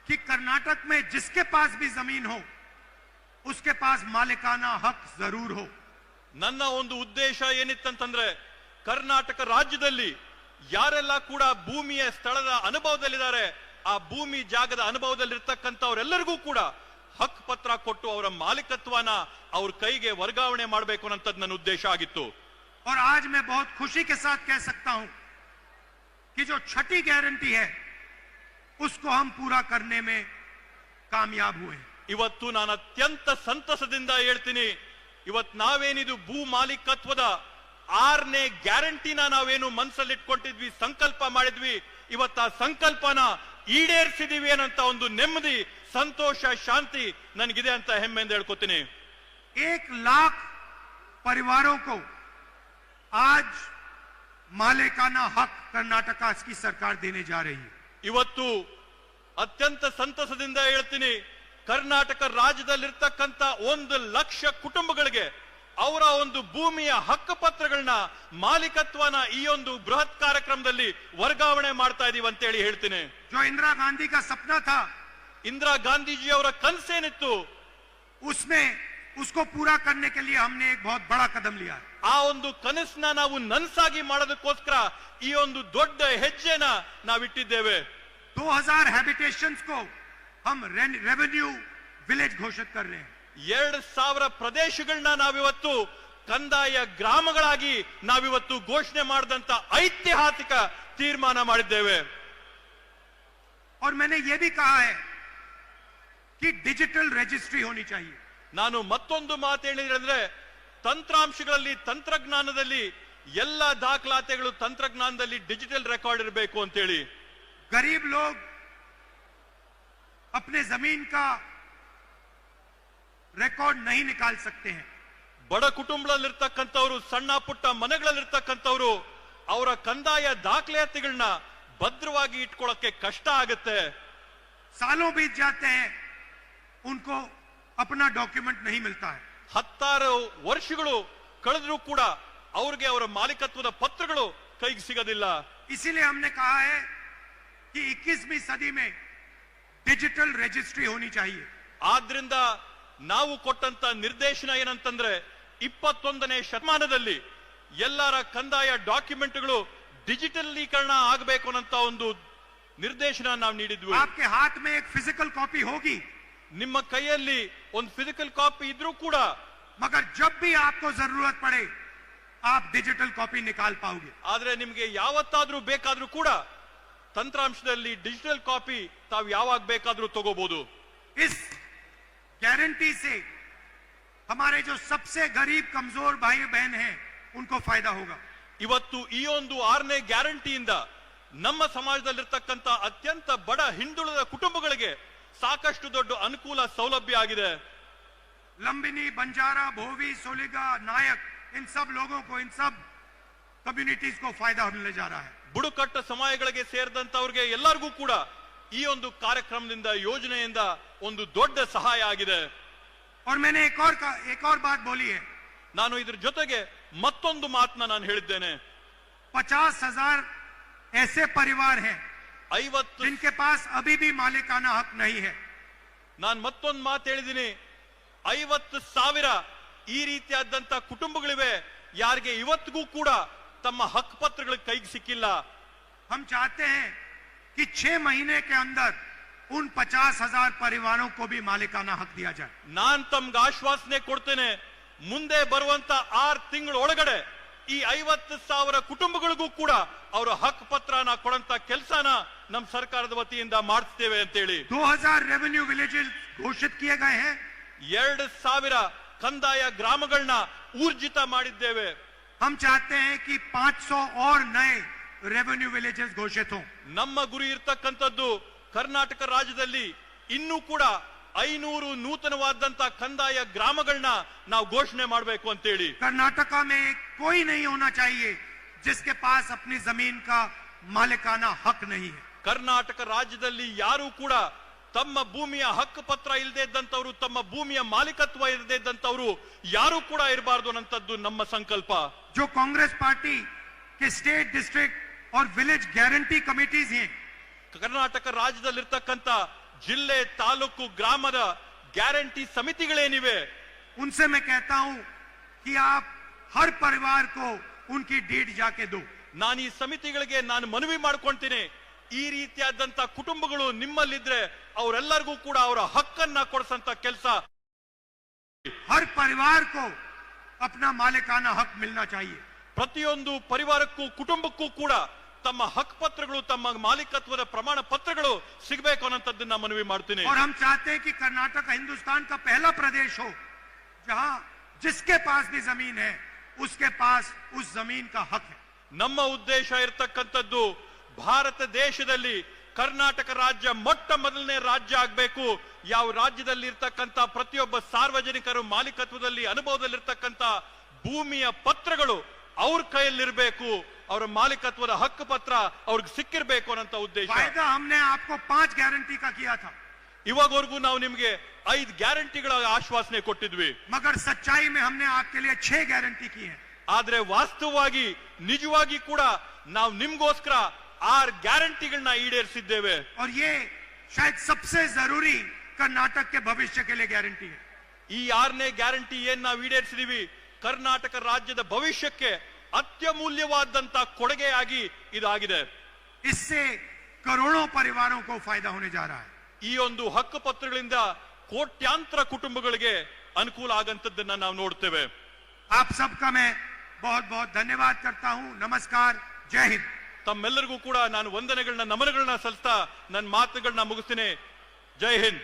कि कर्नाटक में जिसके पास भी जमीन हो उसके पास मालिकाना हक जरूर हो. ನನ್ನ ಒಂದು ಉದ್ದೇಶ ಏನಿತ್ತಂತಂದ್ರೆ, ಕರ್ನಾಟಕ ರಾಜ್ಯದಲ್ಲಿ ಯಾರೆಲ್ಲ ಕೂಡ ಭೂಮಿಯ ಸ್ಥಳದ ಅನುಭವದಲ್ಲಿದ್ದಾರೆ, ಆ ಭೂಮಿ ಜಾಗದ ಅನುಭವದಲ್ಲಿರ್ತಕ್ಕಂಥವರೆಲ್ಲರಿಗೂ ಕೂಡ ಹಕ್ ಪತ್ರ ಕೊಟ್ಟು ಅವರ ಮಾಲೀಕತ್ವನ ಅವ್ರ ಕೈಗೆ ವರ್ಗಾವಣೆ ಮಾಡಬೇಕು ಅನ್ನೋದು ನನ್ನ ಉದ್ದೇಶ ಆಗಿತ್ತು. और आज मैं बहुत खुशी के साथ कह सकता हूं कि जो छठी गारंटी है उसको हम पूरा करने में कामयाब हुए. ಇವತ್ತು ನಾನು ಅತ್ಯಂತ ಸಂತಸದಿಂದ ಹೇಳ್ತೀನಿ, ಇವತ್ತು ನಾವೇನಿದು ಭೂ ಮಾಲೀಕತ್ವದ 6ನೇ ಗ್ಯಾರಂಟಿನ ನಾವೇನು ಮನಸ್ಸಲ್ಲಿಟ್ಕೊಂಡಿದ್ವಿ, ಸಂಕಲ್ಪ ಮಾಡಿದ್ವಿ, ಇವತ್ತು ಆ ಸಂಕಲ್ಪನ ಈಡೇರಿಸಿದೀವಿ ಅನ್ನೋಂತ ಒಂದು ನೆಮ್ಮದಿ, ಸಂತೋಷ, ಶಾಂತಿ ನನಗಿದೆ ಅಂತ ಹೆಮ್ಮೆಯಿಂದ ಹೇಳ್ಕೊತೀನಿ. 1 लाख परिवारों को आज मालिकाना हक कर्नाटका की सरकार देने जा रही है. ಇವತ್ತು ಅತ್ಯಂತ ಸಂತಸದಿಂದ ಹೇಳ್ತೀನಿ, ಕರ್ನಾಟಕ ರಾಜ್ಯದಲ್ಲಿರ್ತಕ್ಕಂಥ 1 ಲಕ್ಷ ಕುಟುಂಬಗಳಿಗೆ ಅವರ ಒಂದು ಭೂಮಿಯ ಹಕ್ಕು ಪತ್ರಗಳನ್ನ, ಮಾಲೀಕತ್ವನ ಈ ಒಂದು ಬೃಹತ್ ಕಾರ್ಯಕ್ರಮದಲ್ಲಿ ವರ್ಗಾವಣೆ ಮಾಡ್ತಾ ಇದೀವಿ ಅಂತ ಹೇಳಿ ಹೇಳ್ತೀನಿ. जो इंदिरा गांधी का सपना था, ಇಂದಿರಾ ಗಾಂಧೀಜಿ ಅವರ ಕನಸೇನಿತ್ತು, उसको पूरा करने के लिए हमने एक बहुत बड़ा कदम लिया है. ಆ ಒಂದು ಕನಸನ್ನ ನಾವು ನನಸಾಗಿ ಮಾಡೋದಕ್ಕೋಸ್ಕರ ಈ ಒಂದು ದೊಡ್ಡ ಹೆಜ್ಜೆನ ನಾವಿಟ್ಟಿದ್ದೇವೆ. 2000 हैबिटेशंस को हम रेवेन्यू विलेज घोषित कर रहे हैं. 2000 ಪ್ರದೇಶಗಳನ್ನ ನಾವಿವತ್ತು ಕಂದಾಯ ಗ್ರಾಮಗಳಾಗಿ ನಾವಿವತ್ತು ಘೋಷಣೆ ಮಾಡಿದಂತ ಐತಿಹಾಸಿಕ ತೀರ್ಮಾನ ಮಾಡಿದ್ದೇವೆ. और मैंने ये भी कहा है कि डिजिटल रजिस्ट्री होनी चाहिए. ನಾನು ಮತ್ತೊಂದು ಮಾತು ಹೇಳಿದ್ರೆ, ತಂತ್ರಾಂಶಗಳಲ್ಲಿ, ತಂತ್ರಜ್ಞಾನದಲ್ಲಿ ಎಲ್ಲ ದಾಖಲಾತಿಗಳು ತಂತ್ರಜ್ಞಾನದಲ್ಲಿ ಡಿಜಿಟಲ್ ರೆಕಾರ್ಡ್ ಇರಬೇಕು ಅಂತ ಹೇಳಿ. गरीब लोग अपने जमीन का रिकॉर्ड नहीं निकाल सकते हैं. ಬಡ ಕುಟುಂಬದಲ್ಲಿರ್ತಕ್ಕಂಥವ್ರು, ಸಣ್ಣ ಪುಟ್ಟ ಮನೆಗಳಲ್ಲಿರ್ತಕ್ಕಂಥವ್ರು ಅವರ ಕಂದಾಯ ದಾಖಲಾತಿಗಳನ್ನ ಭದ್ರವಾಗಿ ಇಟ್ಕೊಳ್ಳಕ್ಕೆ ಕಷ್ಟ ಆಗುತ್ತೆ. सालों बीत जाते हैं, उनको अपना डॉक्यूमेंट नहीं मिलता है. 16 ವರ್ಷಗಳು ಕಳೆದರೂ ಕೂಡ ಅವ್ರಿಗೆ ಅವರ ಮಾಲೀಕತ್ವದ ಪತ್ರಗಳು ಕೈಗೆ ಸಿಗೋದಿಲ್ಲ. इसीलिए हमने कहा है कि 21वीं सदी में डिजिटल रजिस्ट्री होनी चाहिए. ಆದ್ರಿಂದ ನಾವು ಕೊಟ್ಟಂತ ನಿರ್ದೇಶನ ಏನಂತಂದ್ರೆ 21ನೇ ಶತಮಾನದಲ್ಲಿ ಎಲ್ಲರ ಕಂದಾಯ ಡಾಕ್ಯುಮೆಂಟ್ಗಳು ಡಿಜಿಟಲೀಕರಣ ಆಗಬೇಕು ಅನ್ನೋ ಒಂದು ನಿರ್ದೇಶನ ನಾವು ನೀಡಿದ್ವಿ. आपके हाथ में एक फिजिकल कॉपी होगी, ನಿಮ್ಮ ಕೈಯಲ್ಲಿ ಒಂದು ಫಿಸಿಕಲ್ ಕಾಪಿ ಇದ್ರೂ ಕೂಡ, मगर जब भी आपको जरूरत पड़े आप डिजिटल कॉपी निकाल पाओगे. ಆದ್ರೆ ನಿಮಗೆ ಯಾವತ್ತಾದ್ರೂ ಬೇಕಾದ್ರೂ ಕೂಡ ತಂತ್ರಾಂಶದಲ್ಲಿ ಡಿಜಿಟಲ್ ಕಾಪಿ ತಾವು ಯಾವಾಗ ಬೇಕಾದ್ರೂ ತಗೋಬಹುದು. इस गारंटी से हमारे जो सबसे गरीब कमजोर भाई बहन हैं उनको फायदा होगा. ಇವತ್ತು ಈ ಒಂದು 6ನೇ ಗ್ಯಾರಂಟಿಯಿಂದ ನಮ್ಮ ಸಮಾಜದಲ್ಲಿರ್ತಕ್ಕಂಥ ಅತ್ಯಂತ ಬಡ ಹಿಂದುಳಿದ ಕುಟುಂಬಗಳಿಗೆ ಸಾಕಷ್ಟು ದೊಡ್ಡ ಅನುಕೂಲ ಸೌಲಭ್ಯ ಆಗಿದೆ. लंबिनी, बंजारा, भोवी, सोलिगा, नायक, इन सब लोगों को, इन सब कम्युनिटीज को फायदा मिलने जा रहा है. ಬುಡಕಟ್ಟ ಸಮುದಾಯಗಳಿಗೆ ಸೇರಿದಂತವ್ರಿಗೆ ಎಲ್ಲರಿಗೂ ಕೂಡ ಈ ಒಂದು ಕಾರ್ಯಕ್ರಮದಿಂದ ಯೋಜನೆಯಿಂದ ಒಂದು ದೊಡ್ಡ ಸಹಾಯ ಆಗಿದೆ. और मैंने एक और बात बोली है. ನಾನು ಇದ್ರ ಜೊತೆಗೆ ಮತ್ತೊಂದು ಮಾತನ್ನ ನಾನು ಹೇಳಿದ್ದೇನೆ. 50,000 ऐसे परिवार हैं 50 जिनके पास अभी भी मालिकाना हक नहीं है. ನಾನು ಮತ್ತೊಂದು ಮಾತು ಹೇಳಿದ್ದೀನಿ. 50,000 ಈ ರೀತಿಯಾದಂತ ಕುಟುಂಬಗಳಿವೆ ಯಾರಿಗೆ ಇವತ್ತಿಗೂ ಕೂಡ ತಮ್ಮ ಹಕ್ಕು ಪತ್ರಗಳ ಕೈಗೆ ಸಿಕ್ಕಿಲ್ಲ. हम चाहते हैं कि 6 महीने के अंदर उन 50,000 परिवारों को भी मालिकाना हक दिया जाए. ನಾನ್ ತಮ್ಗೆ ಆಶ್ವಾಸನೆ ಕೊಡ್ತೇನೆ, ಮುಂದೆ ಬರುವಂತ 6 ತಿಂಗಳ ಒಳಗಡೆ ಈ 50,000 ಕುಟುಂಬಗಳಿಗೂ ಕೂಡ ಅವರ ಹಕ್ಕು ಪತ್ರನ ಕೊಡಂತ ಕೆಲಸನ ನಮ್ಮ ಸರ್ಕಾರದ ವತಿಯಿಂದ ಮಾಡಿಸ್ತೇವೆ ಅಂತ ಹೇಳಿ. 2000 रेवेन्यू विलेजेस घोषित किए गए हैं. 2,000 ಕಂದಾಯ ಗ್ರಾಮಗಳನ್ನ ಊರ್ಜಿತ ಮಾಡಿದ್ದೇವೆ. हम चाहते हैं कि 500 और नए रेवेन्यू विलेजेस घोषित हों. ನಮ್ಮ ಗುರಿ ಇರ್ತಕ್ಕಂಥದ್ದು ಕರ್ನಾಟಕ ರಾಜ್ಯದಲ್ಲಿ ಇನ್ನೂ ಕೂಡ 500 ನೂತನವಾದಂತ ಕಂದಾಯ ಗ್ರಾಮಗಳನ್ನ ನಾವು ಘೋಷಣೆ ಮಾಡಬೇಕು ಅಂತ ಹೇಳಿ. कर्नाटका में कोई नहीं होना चाहिए जिसके पास अपनी जमीन का मालिकाना हक नहीं है. ಕರ್ನಾಟಕ ರಾಜ್ಯದಲ್ಲಿ ಯಾರು ಕೂಡ ತಮ್ಮ ಭೂಮಿಯ ಹಕ್ಕು ಪತ್ರ ಇಲ್ಲದೆ ಇದ್ದಂತವರು, ತಮ್ಮ ಭೂಮಿಯ ಮಾಲೀಕತ್ವ ಇಲ್ಲದೆ ಇದ್ದಂತವರು ಯಾರು ಕೂಡ ಇರಬಾರ್ದು ಅನ್ನೋಂಥದ್ದು ನಮ್ಮ ಸಂಕಲ್ಪ. जो कांग्रेस पार्टी के स्टेट, डिस्ट्रिक्ट और विलेज गारंटी कमिटीज हैं, ಕರ್ನಾಟಕ ರಾಜ್ಯದಲ್ಲಿರ್ತಕ್ಕಂಥ ಜಿಲ್ಲೆ, ತಾಲೂಕು, ಗ್ರಾಮದ ಗ್ಯಾರಂಟಿ ಸಮಿತಿಗಳೇನಿವೆ, उनसे मैं कहता हूं कि आप हर परिवार को उनकी डीड जाके दो. ನಾನು ಈ ಸಮಿತಿಗಳಿಗೆ ನಾನು ಮನವಿ ಮಾಡ್ಕೊಂತೀನಿ, ಈ ರೀತಿಯಾದಂತ ಕುಟುಂಬಗಳು ನಿಮ್ಮಲ್ಲಿದ್ರೆ ಅವರೆಲ್ಲರಿಗೂ ಕೂಡ ಅವರ ಹಕ್ಕನ್ನ ಕೊಡಿಸಂತ ಕೆಲಸ. हर परिवार को अपना मालिकाना हक मिलना चाहिए. ಪ್ರತಿಯೊಂದು ಪರಿವಾರಕ್ಕೂ ಕುಟುಂಬಕ್ಕೂ ಕೂಡ ತಮ್ಮ ಹಕ್ಕು ಪತ್ರಗಳು, ತಮ್ಮ ಮಾಲೀಕತ್ವದ ಪ್ರಮಾಣ ಪತ್ರಗಳು ಸಿಗಬೇಕು ಅನ್ನೋಂಥದ್ದನ್ನ ಮನವಿ ಮಾಡ್ತೀನಿ. और हम चाहते हैं कि कर्नाटक हिंदुस्तान का पहला प्रदेश हो जहां जिसके पास भी जमीन है उसके पास उस जमीन का हक है. ನಮ್ಮ ಉದ್ದೇಶ ಇರತಕ್ಕಂಥದ್ದು ಭಾರತ ದೇಶದಲ್ಲಿ ಕರ್ನಾಟಕ ರಾಜ್ಯ ಮೊಟ್ಟ ಮೊದಲನೇ ರಾಜ್ಯ ಆಗಬೇಕು. ಯಾವ ರಾಜ್ಯದಲ್ಲಿ ಇರ್ತಕ್ಕಂಥ ಪ್ರತಿಯೊಬ್ಬ ಸಾರ್ವಜನಿಕರು ಮಾಲೀಕತ್ವದಲ್ಲಿ ಅನುಭವದಲ್ಲಿರ್ತಕ್ಕಂಥ ಭೂಮಿಯ ಪತ್ರಗಳು ಅವ್ರ ಕೈಯಲ್ಲಿರಬೇಕು, ಅವರ ಮಾಲೀಕತ್ವದ ಹಕ್ಕು ಪತ್ರ ಅವ್ರಿಗೆ ಸಿಕ್ಕಿರ್ಬೇಕು ಅನ್ನೋ ಉದ್ದೇಶ. वायदा हमने आपको 5 गारंटी का किया था, ಇವಾಗವರೆಗೂ ನಾವು ನಿಮ್ಗೆ 5 ಗ್ಯಾರಂಟಿಗಳ ಆಶ್ವಾಸನೆ ಕೊಟ್ಟಿದ್ವಿ. मगर सच्चाई में हमने आपके लिए 6 गारंटी की है. ಆದ್ರೆ ವಾಸ್ತವವಾಗಿ ನಿಜವಾಗಿ ಕೂಡ ನಾವು ನಿಮ್ಗೋಸ್ಕರ 6 ಗ್ಯಾರಂಟಿಗಳನ್ನ ಈಡೇರಿಸಿದ್ದೇವೆ. और ये शायद सबसे जरूरी कर्नाटक के भविष्य के लिए गारंटी है. ಈ 6ನೇ ಗ್ಯಾರಂಟಿ ಏನ್ ನಾವು ಈಡೇರಿಸಿದೀವಿ, ಕರ್ನಾಟಕ ರಾಜ್ಯದ ಭವಿಷ್ಯಕ್ಕೆ ಅತ್ಯಮೂಲ್ಯವಾದಂತ ಕೊಡುಗೆಯಾಗಿ ಇದಾಗಿದೆ. इससे करोड़ों परिवारों को फायदा होने जा रहा है. ಈ ಒಂದು ಹಕ್ಕು ಪತ್ರಗಳಿಂದ ಕೋಟ್ಯಾಂತರ ಕುಟುಂಬಗಳಿಗೆ ಅನುಕೂಲ ಆಗಂತದ್ದನ್ನ ನಾವು ನೋಡ್ತೇವೆ. आप सबका मैं बहुत बहुत धन्यवाद करता हूं. नमस्कार, जय हिंद. ತಮ್ಮೆಲ್ಲರಿಗೂ ಕೂಡ ನಾನು ವಂದನೆಗಳನ್ನ, ನಮನಗಳನ್ನ ಸಲ್ಲಿಸ್ತಾ ನನ್ನ ಮಾತುಗಳನ್ನ ಮುಗಿಸ್ತೀನಿ. ಜೈ ಹಿಂದ್.